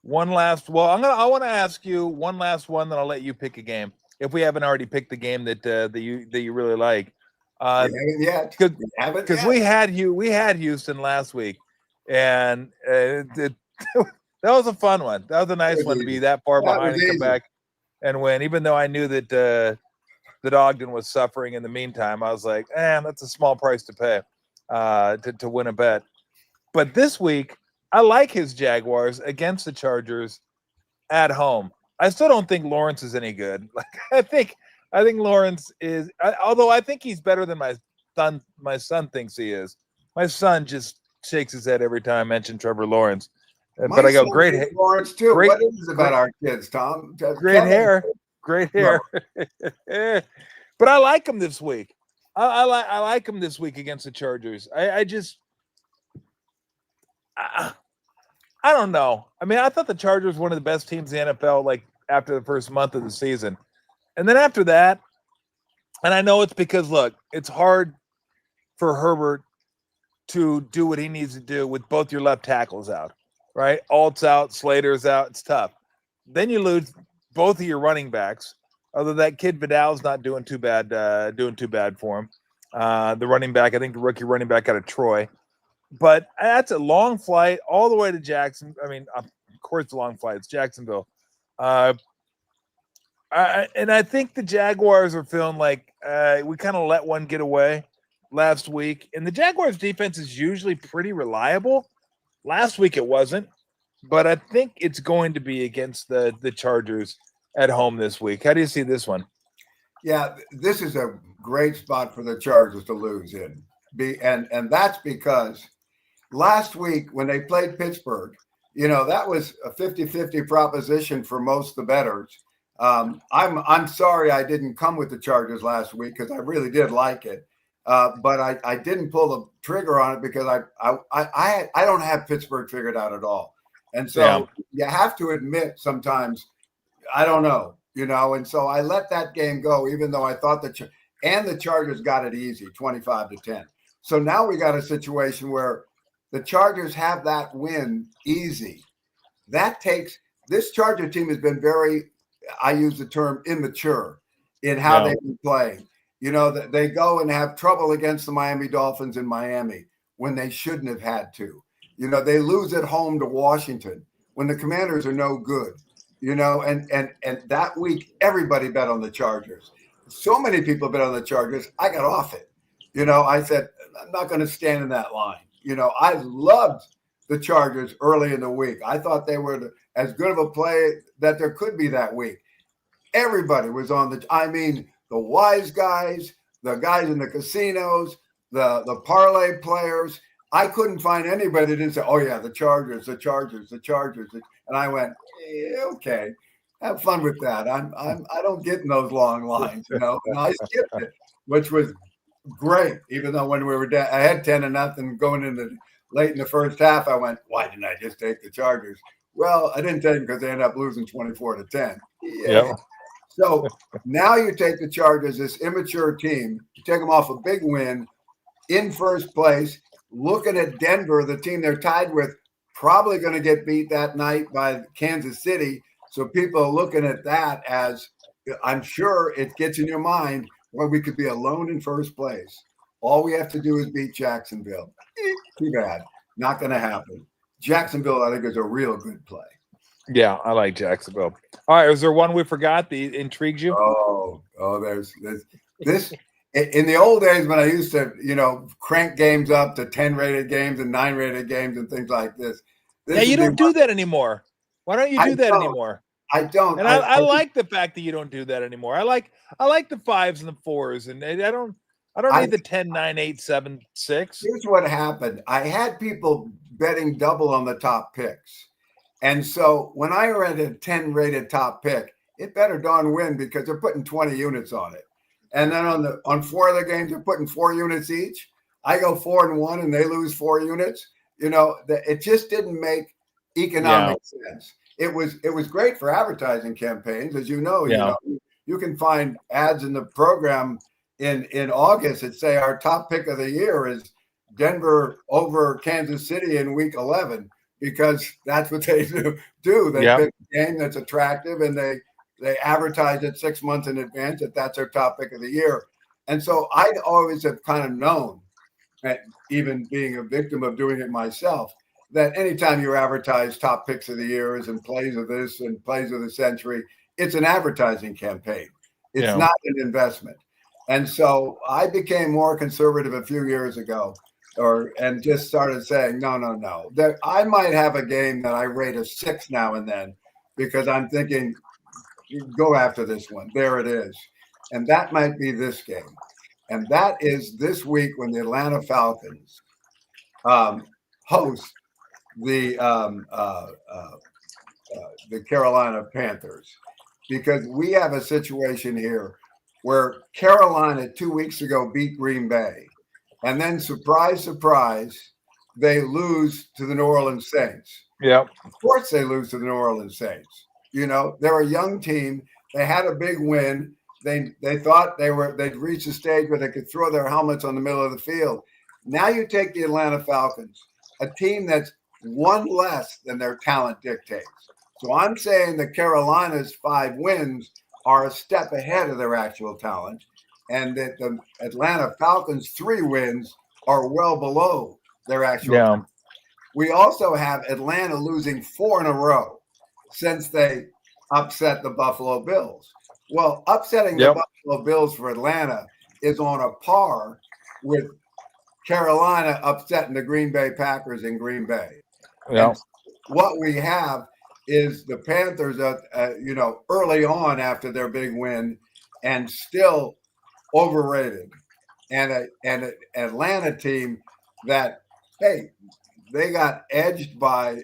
one last. Well, I want to ask you one last one. Then I'll let you pick a game if we haven't already picked the game that you really like. Because we had Houston last week, and that was a fun one. That was a nice one to be that far behind and come back and win. Even though I knew that Ogden was suffering in the meantime, I was like, that's a small price to pay to win a bet. But this week, I like his Jaguars against the Chargers. at home. I still don't think Lawrence is any good. Like I think Lawrence is, although I think he's better than my son thinks he is. My son just shakes his head every time I mention Trevor Lawrence. But I go, great Lawrence too. Great, what is it about our kids, Tom? Great hair. No. But I like him this week. I like him this week against the Chargers. I don't know. I mean, I thought the Chargers were one of the best teams in the NFL, like after the first month of the season. And then after that, and I know it's because, look, it's hard for Herbert to do what he needs to do with both your left tackles out, right? Alt's out, Slater's out. It's tough. Then you lose both of your running backs. Although that kid Vidal's not doing too bad for him. The running back, I think the rookie running back out of Troy. But that's a long flight all the way to Jackson. I mean, of course, it's a long flight. It's Jacksonville. And I think the Jaguars are feeling like we kind of let one get away last week. And the Jaguars' defense is usually pretty reliable. Last week it wasn't. But I think it's going to be against the Chargers at home this week. How do you see this one? Yeah, this is a great spot for the Chargers to lose in. And that's because last week when they played Pittsburgh, that was a 50-50 proposition for most of the bettors. I'm sorry I didn't come with the Chargers last week because I really did like it. But I didn't pull the trigger on it because I don't have Pittsburgh figured out at all. And so you have to admit sometimes, I don't know, and so I let that game go, even though I thought the Chargers got it easy, 25-10. So now we got a situation where the Chargers have that win easy. This Charger team has been very, I use the term immature in how they've been playing. They go and have trouble against the Miami Dolphins in Miami when they shouldn't have had to. They lose at home to Washington when the Commanders are no good. And that week, everybody bet on the Chargers. So many people bet on the Chargers. I got off it. I said, I'm not going to stand in that line. I loved the Chargers early in the week. I thought they were as good of a play that there could be that week. Everybody was on the wise guys, the guys in the casinos, the parlay players. I couldn't find anybody that didn't say, oh, yeah, the Chargers. And I went, okay, have fun with that. I don't get in those long lines, And I skipped it, which was great. Even though when we were down, I had 10-0 going into late in the first half, I went, why didn't I just take the Chargers? Well, I didn't take them because they ended up losing 24-10. Yeah. So now you take the Chargers, this immature team, you take them off a big win in first place, looking at Denver, the team they're tied with, probably going to get beat that night by Kansas City. So people are looking at that as, I'm sure it gets in your mind, well, we could be alone in first place. All we have to do is beat Jacksonville. Too bad. Not going to happen. Jacksonville, I think, is a real good play. Yeah, I like Jacksonville. All right, is there one we forgot that intrigues you? There's this. In the old days when I used to, crank games up to 10-rated games and 9-rated games and things like this. You don't do that anymore. Why don't you do that anymore? I don't. And I like the fact that you don't do that anymore. I like the 5s and the 4s, and I don't need the 10, 9, 8, 7, 6. Here's what happened. I had people betting double on the top picks. And so when I read a 10-rated top pick, it better darn win because they're putting 20 units on it. And then on 4 of the games, they're putting 4 units each. I go 4-1 and they lose 4 units. It just didn't make economic sense. It was great for advertising campaigns, as you know. You can find ads in the program in August that say our top pick of the year is Denver over Kansas City in week 11 because that's what they do. They pick a game that's attractive and they advertise it 6 months in advance that's their top pick of the year. And so I always have kind of known, that even being a victim of doing it myself, that anytime you advertise top picks of the years and plays of this and plays of the century, it's an advertising campaign. It's not an investment. And so I became more conservative a few years ago and just started saying, no. I might have a game that I rate a 6 now and then, because I'm thinking, go after this one. There it is. And that might be this game. And that is this week when the Atlanta Falcons host the Carolina Panthers, because we have a situation here where Carolina 2 weeks ago beat Green Bay, and then surprise, surprise, they lose to the New Orleans Saints. Yeah, of course they lose to the New Orleans Saints. You know, they're a young team. They had a big win. They thought they'd reached a stage where they could throw their helmets on the middle of the field. Now you take the Atlanta Falcons, a team that's one less than their talent dictates. So I'm saying the Carolina's 5 wins are a step ahead of their actual talent, and that the Atlanta Falcons' 3 wins are well below their actual talent. We also have Atlanta losing 4 in a row since they upset the Buffalo Bills. Well, upsetting the Buffalo Bills for Atlanta is on a par with Carolina upsetting the Green Bay Packers in Green Bay. Yeah. What we have is the Panthers, early on after their big win, and still overrated, and an Atlanta team that, hey, they got edged by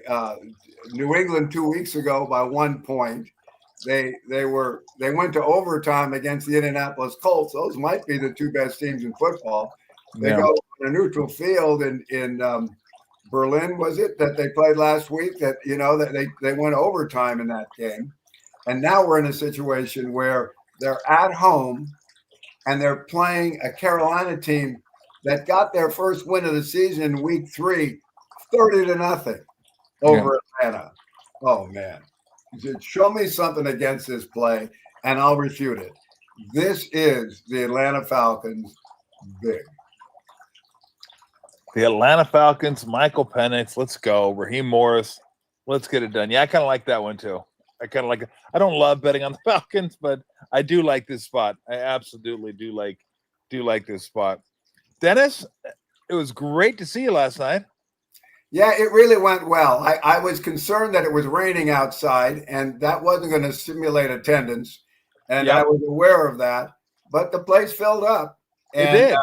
New England 2 weeks ago by 1 point. They went to overtime against the Indianapolis Colts. Those might be the 2 best teams in football. They go on a neutral field in Berlin, was it, that they played last week? That that they went overtime in that game, and now we're in a situation where they're at home and they're playing a Carolina team that got their first win of the season in week 3, 30-0 over Atlanta. Oh man. Show me something against this play, and I'll refute it. This is the Atlanta Falcons big. The Atlanta Falcons, Michael Penix, let's go. Raheem Morris, let's get it done. Yeah, I kind of like that one too. I kind of like it. I don't love betting on the Falcons, but I do like this spot. I absolutely do like this spot. Dennis, it was great to see you last night. Yeah, it really went well. I was concerned that it was raining outside, and that wasn't going to stimulate attendance, and I was aware of that. But the place filled up. And, it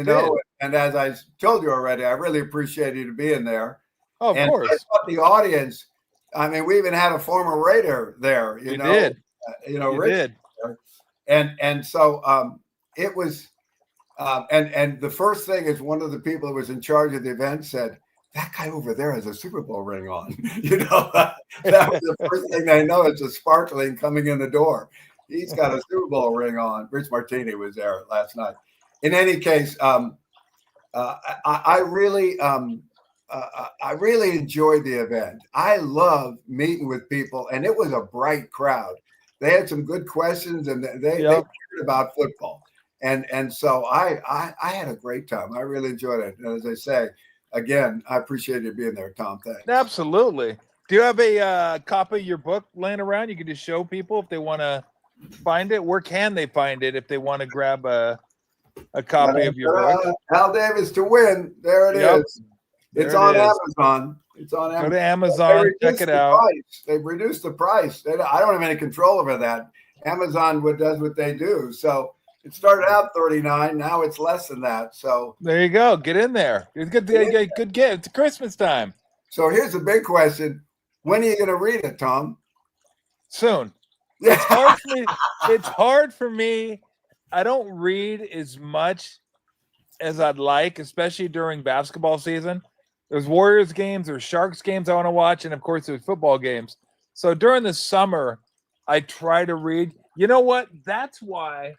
did. And as I told you already, I really appreciated you being there. Oh, of course. I thought the audience, I mean, we even had a former Raider there. You did. Rich did. And so it was, and the first thing is, one of the people who was in charge of the event said, that guy over there has a Super Bowl ring on. That was the first thing they know. It's a sparkling coming in the door. He's got a Super Bowl ring on. Rich Martini was there last night. In any case, I really enjoyed the event. I love meeting with people, and it was a bright crowd. They had some good questions, and they cared about football. And so I had a great time. I really enjoyed it. And as I say, again, I appreciate you being there, Tom. Thanks. Absolutely. Do you have a copy of your book laying around? You can just show people if they want to find it. Where can they find it if they want to grab a copy of your book? Al Davis to Win. There it is. It's on Amazon. It's on Amazon. Go to Amazon. Check it out. They've reduced the price. I don't have any control over that. Amazon does what they do. So it started out $39. Now it's less than that. So there you go. Get in there. It's good. Good gift. It's Christmas time. So here's the big question: when are you going to read it, Tom? Soon. Yeah. It's hard for me. It's hard for me. I don't read as much as I'd like, especially during basketball season. There's Warriors games, there's Sharks games I want to watch, and of course there's football games. So during the summer, I try to read. You know what? That's why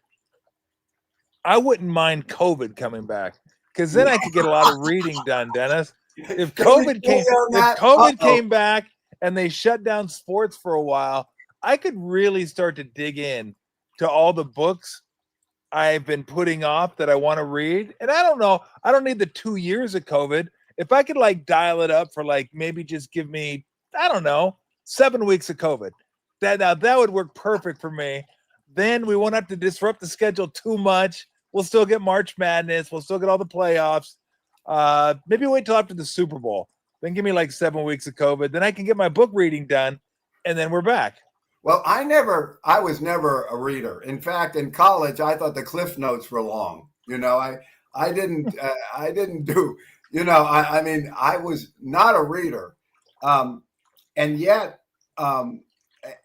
I wouldn't mind COVID coming back, because then I could get a lot of reading done, Dennis. If COVID came back and they shut down sports for a while, I could really start to dig in to all the books I've been putting off that I want to read. And I don't know, I don't need the 2 years of COVID. If I could dial it up for maybe just give me, I don't know, 7 weeks of COVID. That would work perfect for me. Then we won't have to disrupt the schedule too much. We'll still get March Madness. We'll still get all the playoffs. Maybe wait till after the Super Bowl. Then give me 7 weeks of COVID. Then I can get my book reading done. and then we're back. Well, I was never a reader. In fact, in college, I thought the Cliff Notes were long. I didn't do, I mean, I was not a reader. And yet, and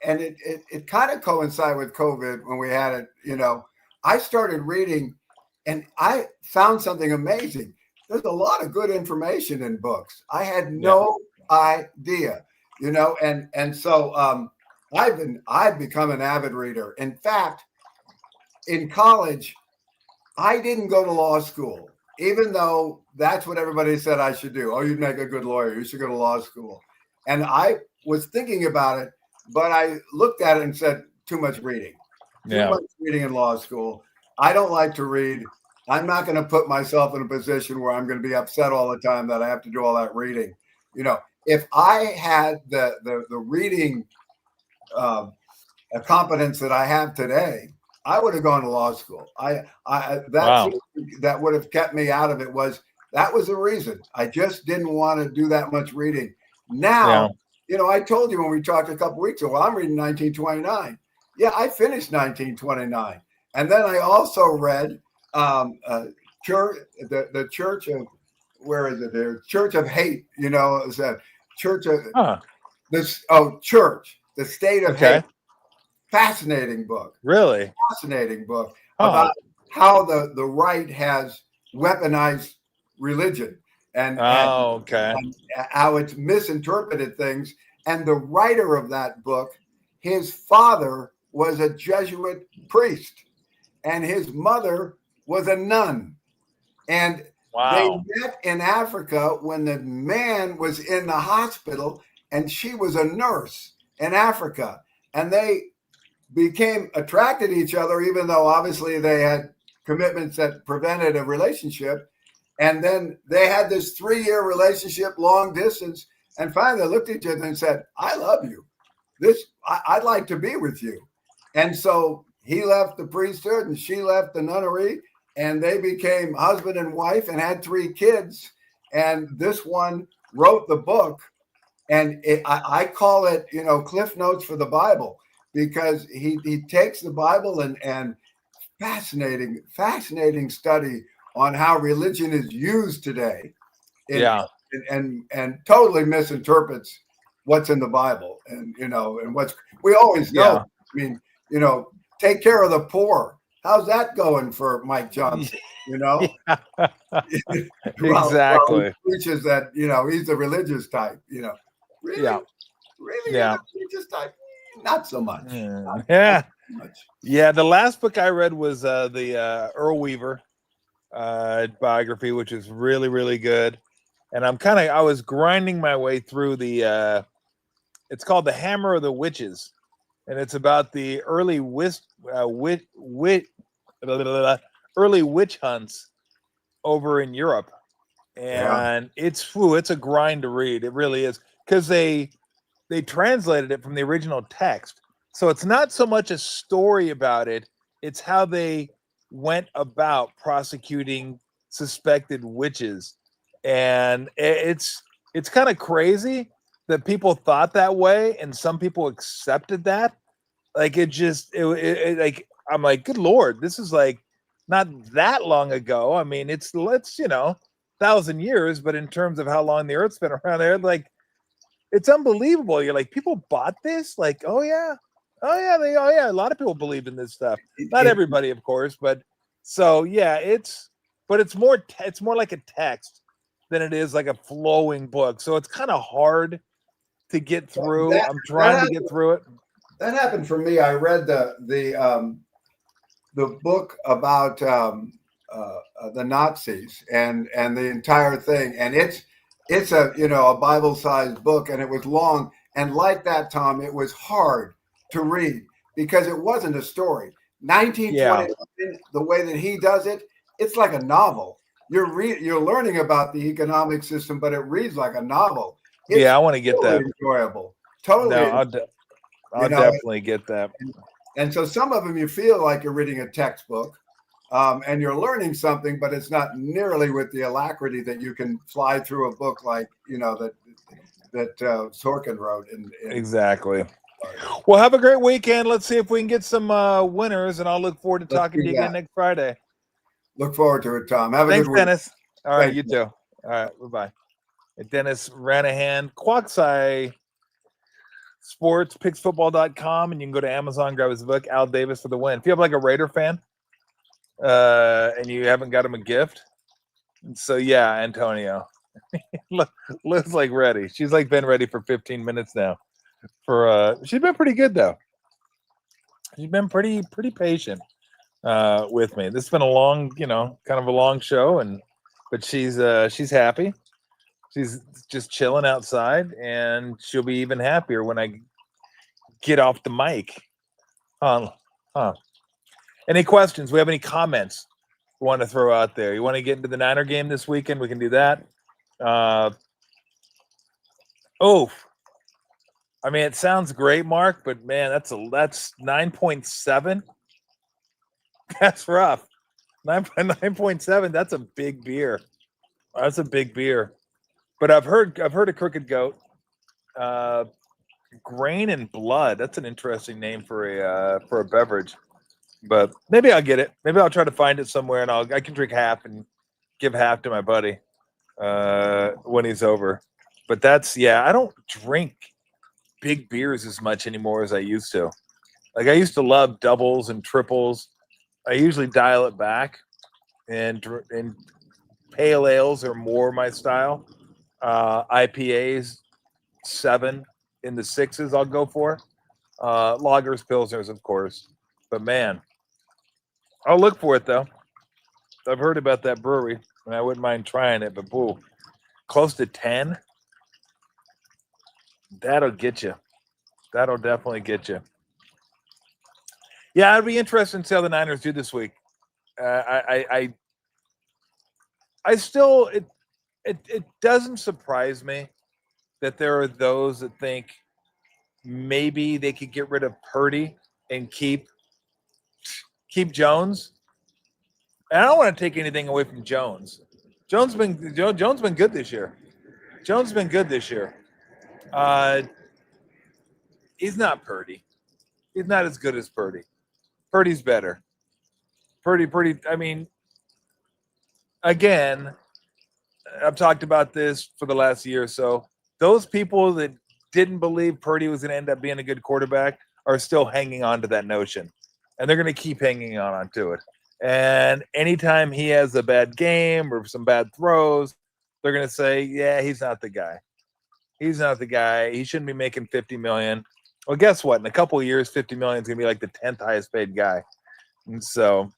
it kind of coincided with COVID when we had it, I started reading and I found something amazing. There's a lot of good information in books. I had no idea, and so, I've become an avid reader. In fact, in college, I didn't go to law school, even though that's what everybody said I should do. Oh, you'd make a good lawyer. You should go to law school. And I was thinking about it, but I looked at it and said, too much reading. Too much reading in law school. I don't like to read. I'm not going to put myself in a position where I'm going to be upset all the time that I have to do all that reading. If I had the reading a competence that I have today, I would have gone to law school. That would have kept me out of it. That was the reason. I just didn't want to do that much reading. Now, I told you when we talked a couple weeks ago, I'm reading 1929. Yeah, I finished 1929, and then I also read the Church of, where is it there? Church of Hate. It's a Church of Church. The State of Hate. Fascinating book. Really? Fascinating book about how the right has weaponized religion and how it's misinterpreted things. And the writer of that book, his father was a Jesuit priest and his mother was a nun. And they met in Africa when the man was in the hospital and she was a nurse in Africa. And they became attracted to each other, even though obviously they had commitments that prevented a relationship. And then they had this 3-year relationship, long distance. And finally they looked at each other and said, I love you. I'd like to be with you. And so he left the priesthood and she left the nunnery, and they became husband and wife and had 3 kids. And this one wrote the book. And I call it, Cliff Notes for the Bible, because he takes the Bible and fascinating study on how religion is used today. And totally misinterprets what's in the Bible. And, and we always know, I mean, take care of the poor. How's that going for Mike Johnson? Exactly. Well, he preaches that, he's the religious type, Really? Yeah. Really? Yeah. Religious type? Not so much. Yeah. Yeah. The last book I read was the Earl Weaver biography, which is really, really good. And I was grinding my way through it's called The Hammer of the Witches. And it's about the early early witch hunts over in Europe. And it's a grind to read. It really is. Because they translated it from the original text. So it's not so much a story about it. It's how they went about prosecuting suspected witches. And it's kind of crazy that people thought that way. And some people accepted that. Like I'm like, good Lord, this is like not that long ago. I mean, it's 1,000 years, but in terms of how long the earth's been around there, like, it's unbelievable. You're like, people bought this? Like, oh yeah. A lot of people believed in this stuff. Not everybody, of course, but so yeah, it's more like a text than it is like a flowing book. So it's kind of hard to get through. I'm trying to get through it. That happened for me. I read the book about the Nazis and the entire thing, and it's a Bible-sized book, and it was long. And like that, Tom, it was hard to read because it wasn't a story. 1929, the way that he does it, it's like a novel. You're learning about the economic system, but it reads like a novel. It's I want to get that. Enjoyable. Totally. No, I'll definitely get that. And so some of them you feel like you're reading a textbook. And you're learning something, but it's not nearly with the alacrity that you can fly through a book like that Sorkin wrote. Exactly. Well, have a great weekend. Let's see if we can get some winners, and I'll look forward to Let's talking do to you that. again next Friday. Look forward to it, Tom. Have a Thanks, good week. Dennis. All right, Thanks, you too. All right, bye-bye. Dennis Ranahan, Quackseye Sports, picksfootball.com, and you can go to Amazon, grab his book, Al Davis for the Win. If you have like a Raider fan and you haven't got him a gift, so yeah, Antonio. Liv's like ready. She's like been ready for 15 minutes now. She's been pretty good though. She's been pretty patient with me. This has been a long, kind of a long show, but she's happy. She's just chilling outside, and she'll be even happier when I get off the mic. Huh. Any questions? We have any comments we want to throw out there? You want to get into the Niner game this weekend? We can do that. I mean, it sounds great, Mark, but man, that's 9.7. That's rough. 9.7. That's a big beer. That's a big beer. But I've heard a Crooked Goat. Grain and Blood. That's an interesting name for a beverage. But maybe I'll get it. Maybe I'll try to find it somewhere, and I can drink half and give half to my buddy when he's over. But I don't drink big beers as much anymore as I used to. Like I used to love doubles and triples. I usually dial it back, and pale ales are more my style. IPAs 7 in the 6s I'll go for. Lagers, pilsners, of course. But man, I'll look for it though. I've heard about that brewery, and I wouldn't mind trying it. But boo, close to 10. That'll get you. That'll definitely get you. Yeah, it'd be interesting to see how the Niners do this week. I still it doesn't surprise me that there are those that think maybe they could get rid of Purdy and keep Jones. And I don't want to take anything away from Jones. Jones been good this year. He's not Purdy. He's not as good as Purdy. Purdy's better. Purdy. I mean, again, I've talked about this for the last year or so. Those people that didn't believe Purdy was going to end up being a good quarterback are still hanging on to that notion. And they're going to keep hanging on to it. And anytime he has a bad game or some bad throws, they're going to say, yeah, he's not the guy. He's not the guy. He shouldn't be making $50 million. Well, guess what? In a couple of years, $50 million is going to be like the 10th highest paid guy. And so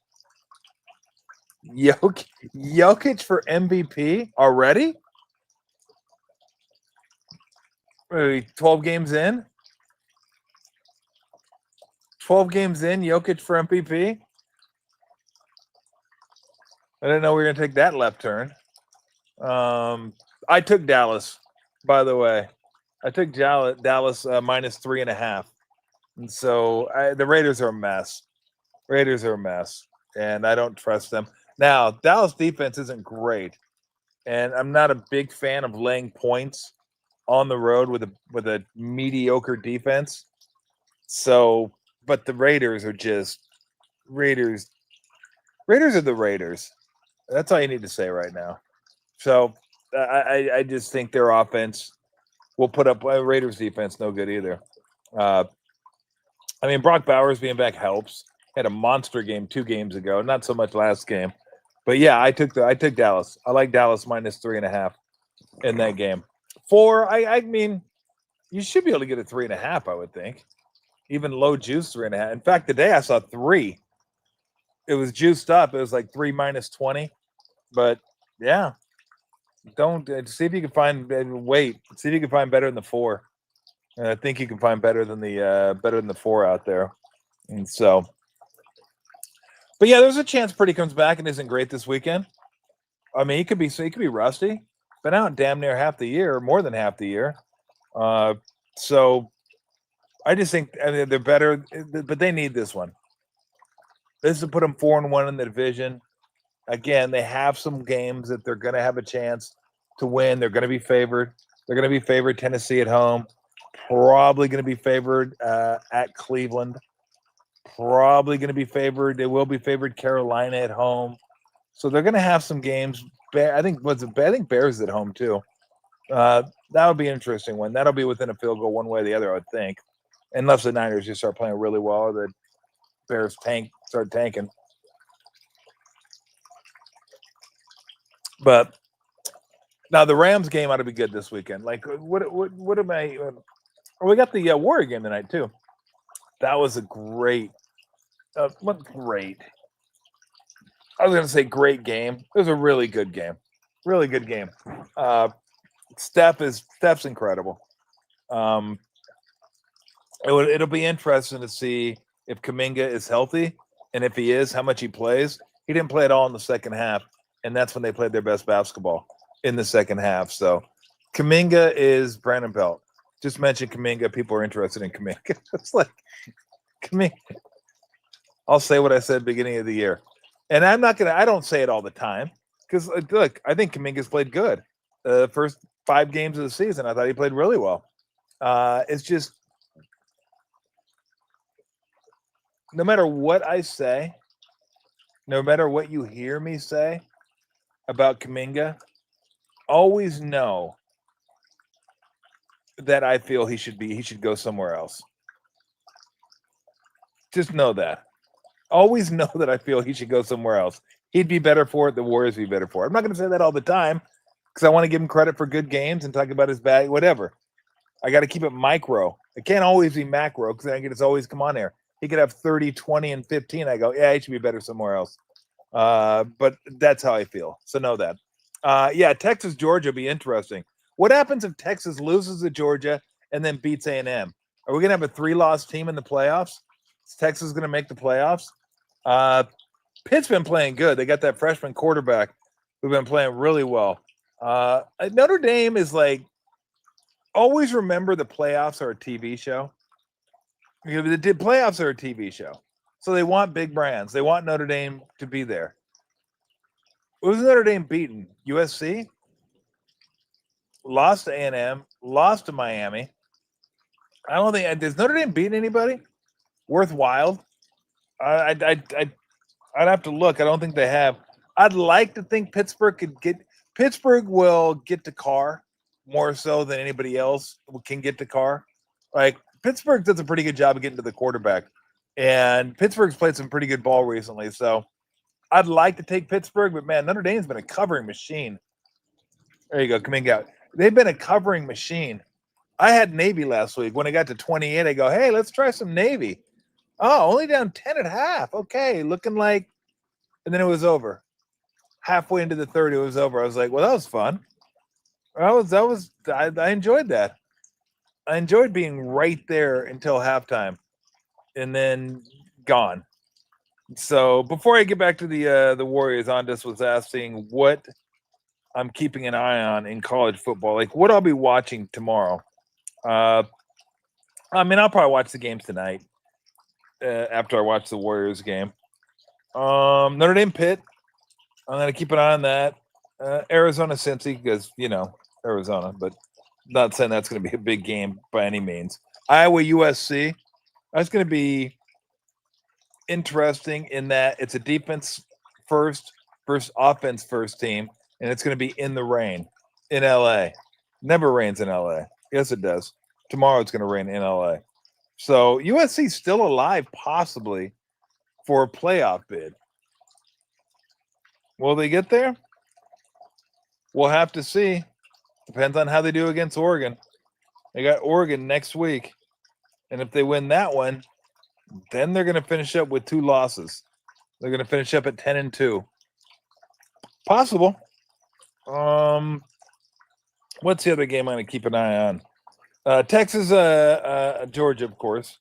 Jokic for MVP already? 12 games in? 12 games in, Jokic for MVP? I didn't know we were going to take that left turn. I took Dallas, by the way. I took Dallas minus 3.5. And so the Raiders are a mess. And I don't trust them. Now, Dallas defense isn't great. And I'm not a big fan of laying points on the road with a mediocre defense. So, but the Raiders are just Raiders. Raiders are the Raiders. That's all you need to say right now. So I just think their offense will put up Raiders defense no good either. I mean, Brock Bowers being back helps. Had a monster game 2 games ago, not so much last game. But yeah, I took Dallas. I like Dallas minus 3.5 in that game. 4, I mean, you should be able to get a 3.5, I would think. Even low juice 3.5. In fact, today I saw 3. It was juiced up. It was like 3 minus 20. But yeah, don't see if you can find wait. See if you can find better than the 4. And I think you can find better than the 4 out there. And so, but yeah, there's a chance Purdy comes back and isn't great this weekend. I mean, he could be rusty. Been out damn near half the year, more than half the year. So I just think they're better, but they need this one. This is to put them 4-1 in the division. Again, they have some games that they're going to have a chance to win. They're going to be favored. They're going to be favored Tennessee at home. probably going to be favored at Cleveland. Probably going to be favored. They will be favored Carolina at home. So they're going to have some games. I think Bears at home too. That would be an interesting one. That'll be within a field goal one way or the other, I would think. Unless the Niners just start playing really well or the Bears start tanking. But now the Rams game ought to be good this weekend. Like, what am I? We got the Warrior game tonight too. That was a great. What great? I was going to say great game. It was a really good game. Really good game. Steph's incredible. It'll be interesting to see if Kuminga is healthy, and if he is, how much he plays. He didn't play at all in the second half, and that's when they played their best basketball in the second half. So Kuminga is Brandon Belt. Just mention Kuminga. People are interested in Kuminga. It's like Kuminga. I'll say what I said beginning of the year. And I don't say it all the time because, look, I think Kuminga's played good. The first 5 games of the season, I thought he played really well. It's just, no matter what I say, no matter what you hear me say about Kuminga, always know that I feel he should go somewhere else. Just know that. Always know that I feel he should go somewhere else. He'd be better for it. The Warriors would be better for it. I'm not going to say that all the time because I want to give him credit for good games and talk about his bad, whatever. I got to keep it micro. It can't always be macro because then it's always come on there. He could have 30, 20, and 15. I go, yeah, he should be better somewhere else. But that's how I feel. So know that. Yeah, Texas, Georgia will be interesting. What happens if Texas loses to Georgia and then beats A&M? Are we going to have a 3-loss team in the playoffs? Is Texas going to make the playoffs? Pitt's been playing good. They got that freshman quarterback who's been playing really well. Notre Dame is like, always remember the playoffs are a TV show. The playoffs are a TV show. So they want big brands. They want Notre Dame to be there. Who's Notre Dame beaten? USC? Lost to A&M. Lost to Miami. I don't think – does Notre Dame beat anybody worthwhile? I'd have to look. I don't think they have. I'd like to think Pittsburgh will get to Carr more so than anybody else can get to Carr. Like, Pittsburgh does a pretty good job of getting to the quarterback. And Pittsburgh's played some pretty good ball recently. So I'd like to take Pittsburgh, but man, Notre Dame's been a covering machine. There you go, coming out. They've been a covering machine. I had Navy last week. When I got to 28, I go, hey, let's try some Navy. Oh, only down 10 at half. Okay, looking like, and then it was over. Halfway into the third, it was over. I was like, well, that was fun. I enjoyed that. I enjoyed being right there until halftime and then gone. So before I get back to the Warriors, Andis was asking what I'm keeping an eye on in college football, like what I'll be watching tomorrow. I mean, I'll probably watch the games tonight after I watch the Warriors game. Notre Dame Pitt, I'm going to keep an eye on that. Arizona Cincy, because, Arizona, but not saying that's going to be a big game by any means. Iowa USC, that's going to be interesting in that it's a defense first versus offense first team, and it's going to be in the rain in LA. Never rains in LA. Yes, it does. Tomorrow it's going to rain in LA. So USC's still alive, possibly, for a playoff bid. Will they get there? We'll have to see. Depends on how they do against Oregon. They got Oregon next week. And if they win that one, then they're going to finish up with 2 losses. They're going to finish up at 10-2. Possible. What's the other game I'm going to keep an eye on? Texas, Georgia, of course.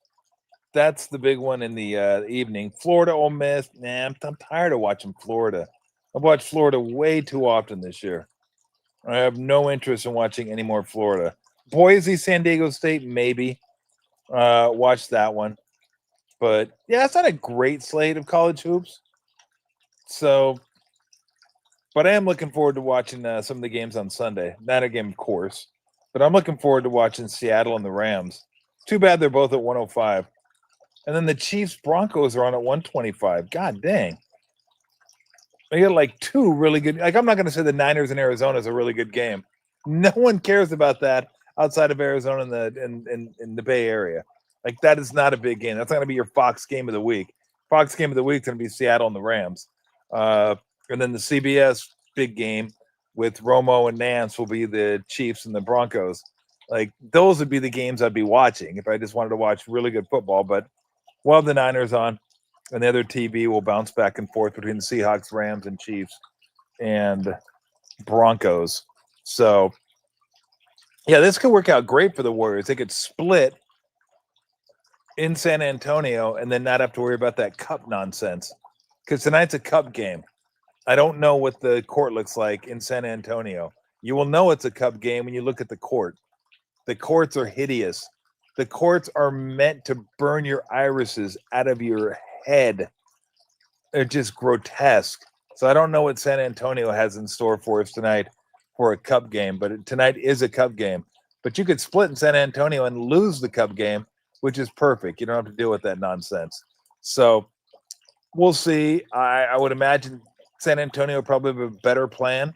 That's the big one in the evening. Florida, Ole Miss. Nah, I'm tired of watching Florida. I've watched Florida way too often this year. I have no interest in watching any more Florida. Boise, San Diego State, maybe. Watch that one. But, yeah, it's not a great slate of college hoops. So, but I am looking forward to watching some of the games on Sunday. Not a game, of course. But I'm looking forward to watching Seattle and the Rams. Too bad they're both at 105. And then the Chiefs Broncos are on at 125. God dang. We got like two really good. Like, I'm not going to say the Niners in Arizona is a really good game. No one cares about that outside of Arizona in the Bay Area. Like, that is not a big game. That's not going to be your Fox game of the week. Fox game of the week is going to be Seattle and the Rams. And then the CBS big game with Romo and Nance will be the Chiefs and the Broncos. Like, those would be the games I'd be watching if I just wanted to watch really good football. But we'll have the Niners on, and the other TV will bounce back and forth between the Seahawks, Rams, and Chiefs and Broncos. So, yeah, this could work out great for the Warriors. They could split in San Antonio and then not have to worry about that cup nonsense, because tonight's a cup game. I don't know what the court looks like in San Antonio. You will know it's a cup game when you look at the court. The courts are hideous. The courts are meant to burn your irises out of your head. They're just grotesque. So I don't know what San Antonio has in store for us tonight for a cup game, but tonight is a cup game. But you could split in San Antonio and lose the cup game, which is perfect. You don't have to deal with that nonsense. So we'll see. I would imagine San Antonio probably have a better plan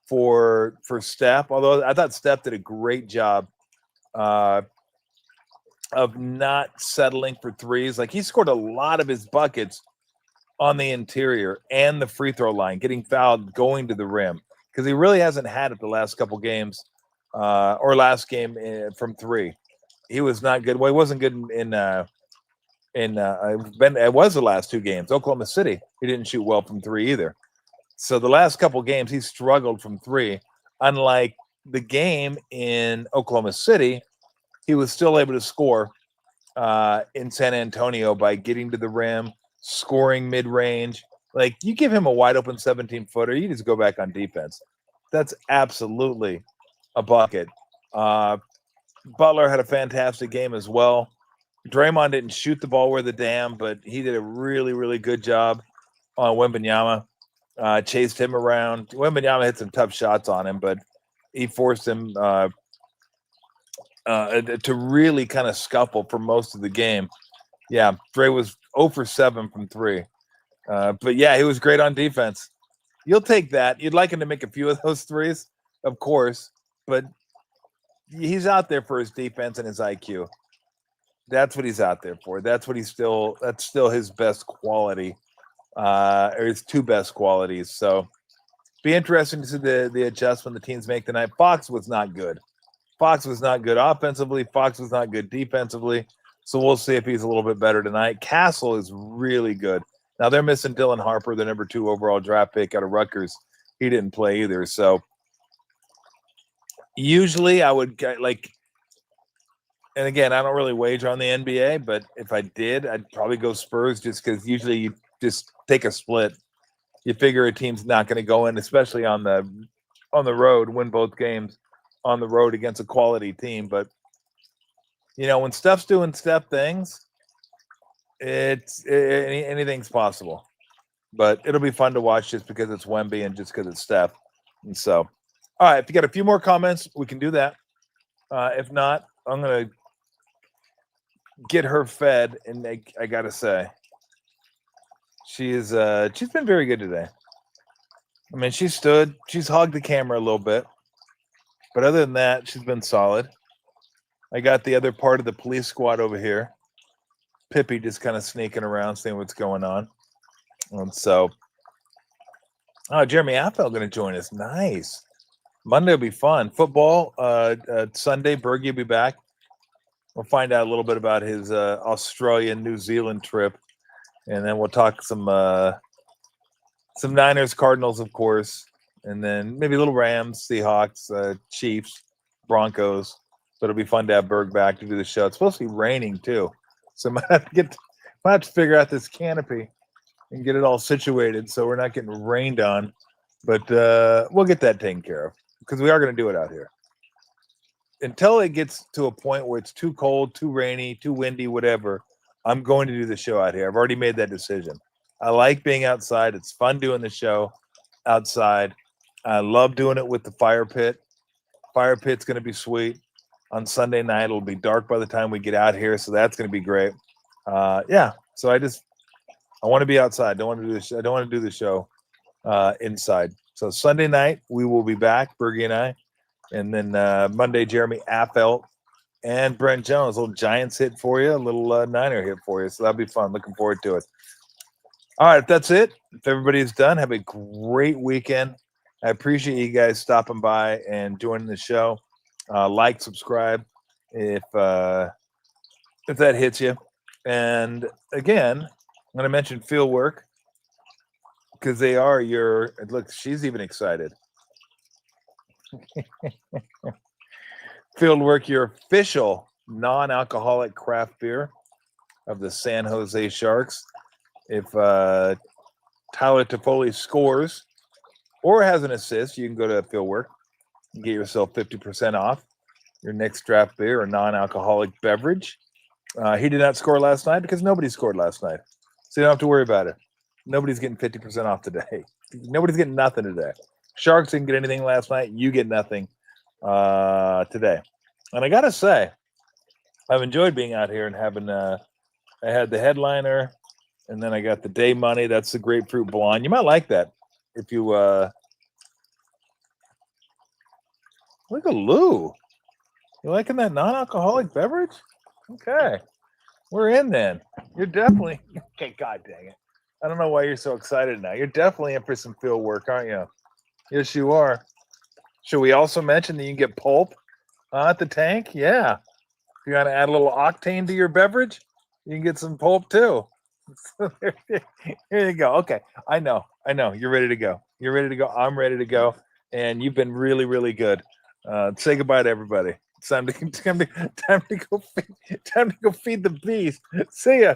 for Steph, although I thought Steph did a great job of not settling for threes. Like, he scored a lot of his buckets on the interior and the free throw line, getting fouled, going to the rim, because he really hasn't had it the last couple games or last game from three. He was not good. Well, he wasn't good it was the last two games. Oklahoma City, he didn't shoot well from three either. So the last couple games, he struggled from three. Unlike the game in Oklahoma City, he was still able to score in San Antonio by getting to the rim, scoring mid-range. Like, you give him a wide-open 17-footer, you just go back on defense. That's absolutely a bucket. Butler had a fantastic game as well. Draymond didn't shoot the ball where the damn, but he did a really, really good job on Wembanyama. Chased him around. Wembanyama hit some tough shots on him, but he forced him to really kind of scuffle for most of the game. Yeah, Dre was 0 for 7 from 3. But yeah, he was great on defense. You'll take that. You'd like him to make a few of those threes, of course, but he's out there for his defense and his IQ. That's what he's out there for. That's still his best quality, or his two best qualities. So be interesting to see the adjustment the teams make tonight. Fox was not good. Fox was not good offensively. Fox was not good defensively. So we'll see if he's a little bit better tonight. Castle is really good. Now they're missing Dylan Harper, the number 2 overall draft pick out of Rutgers. He didn't play either. So usually I would and again, I don't really wager on the NBA, but if I did, I'd probably go Spurs, just because usually you just take a split. You figure a team's not going to go in, especially on the road, win both games on the road against a quality team. But when Steph's doing Steph things, anything's possible. But it'll be fun to watch just because it's Wemby and just because it's Steph. And so, all right, if you got a few more comments, we can do that. If not, I'm gonna get her fed, and I gotta say, she's been very good today. I mean, she's hogged the camera a little bit, but other than that, she's been solid. I got the other part of the police squad over here. Pippi just kind of sneaking around, seeing what's going on. And so, Jeremy Appel going to join us. Nice. Monday will be fun. Football, Sunday, Bergie will be back. We'll find out a little bit about his Australian, New Zealand trip. And then we'll talk some Niners, Cardinals, of course. And then maybe a little Rams, Seahawks, Chiefs, Broncos. But it'll be fun to have Berg back to do the show. It's supposed to be raining, too. So I might have to figure out this canopy and get it all situated so we're not getting rained on. But we'll get that taken care of, because we are going to do it out here. Until it gets to a point where it's too cold, too rainy, too windy, whatever, I'm going to do the show out here. I've already made that decision. I like being outside. It's fun doing the show outside. I love doing it with the fire pit. Fire pit's going to be sweet. On Sunday night, it'll be dark by the time we get out here, so that's going to be great. Yeah, so I want to be outside. Don't want to do this. I don't want to do the show inside. So Sunday night we will be back, Bergie and I, and then Monday Jeremy Affelt and Brent Jones. A little Giants hit for you, a little Niner hit for you. So that'll be fun. Looking forward to it. All right, if that's it. If everybody's done, have a great weekend. I appreciate you guys stopping by and joining the show. Like, subscribe if that hits you. And again, I'm going to mention field work because they are your. Look, she's even excited. Field work, your official non-alcoholic craft beer of the San Jose Sharks. If Tyler Toffoli scores or has an assist, you can go to field work. Get yourself 50% off your next draft beer or non-alcoholic beverage. He did not score last night because nobody scored last night. So you don't have to worry about it. Nobody's getting 50% off today. Nobody's getting nothing today. Sharks didn't get anything last night. You get nothing today. And I got to say, I've enjoyed being out here and having I had the headliner and then I got the day money. That's the grapefruit blonde. You might like that if you look at Lou. You liking that non-alcoholic beverage? Okay. We're in then. You're definitely okay, god dang it. I don't know why you're so excited now. You're definitely in for some field work, aren't you? Yes, you are. Should we also mention that you can get pulp at the tank? Yeah. If you want to add a little octane to your beverage, you can get some pulp too. Here you go. Okay. I know. You're ready to go. You're ready to go. I'm ready to go. And you've been really, really good. Say goodbye to everybody. It's time to go feed the beast. See ya.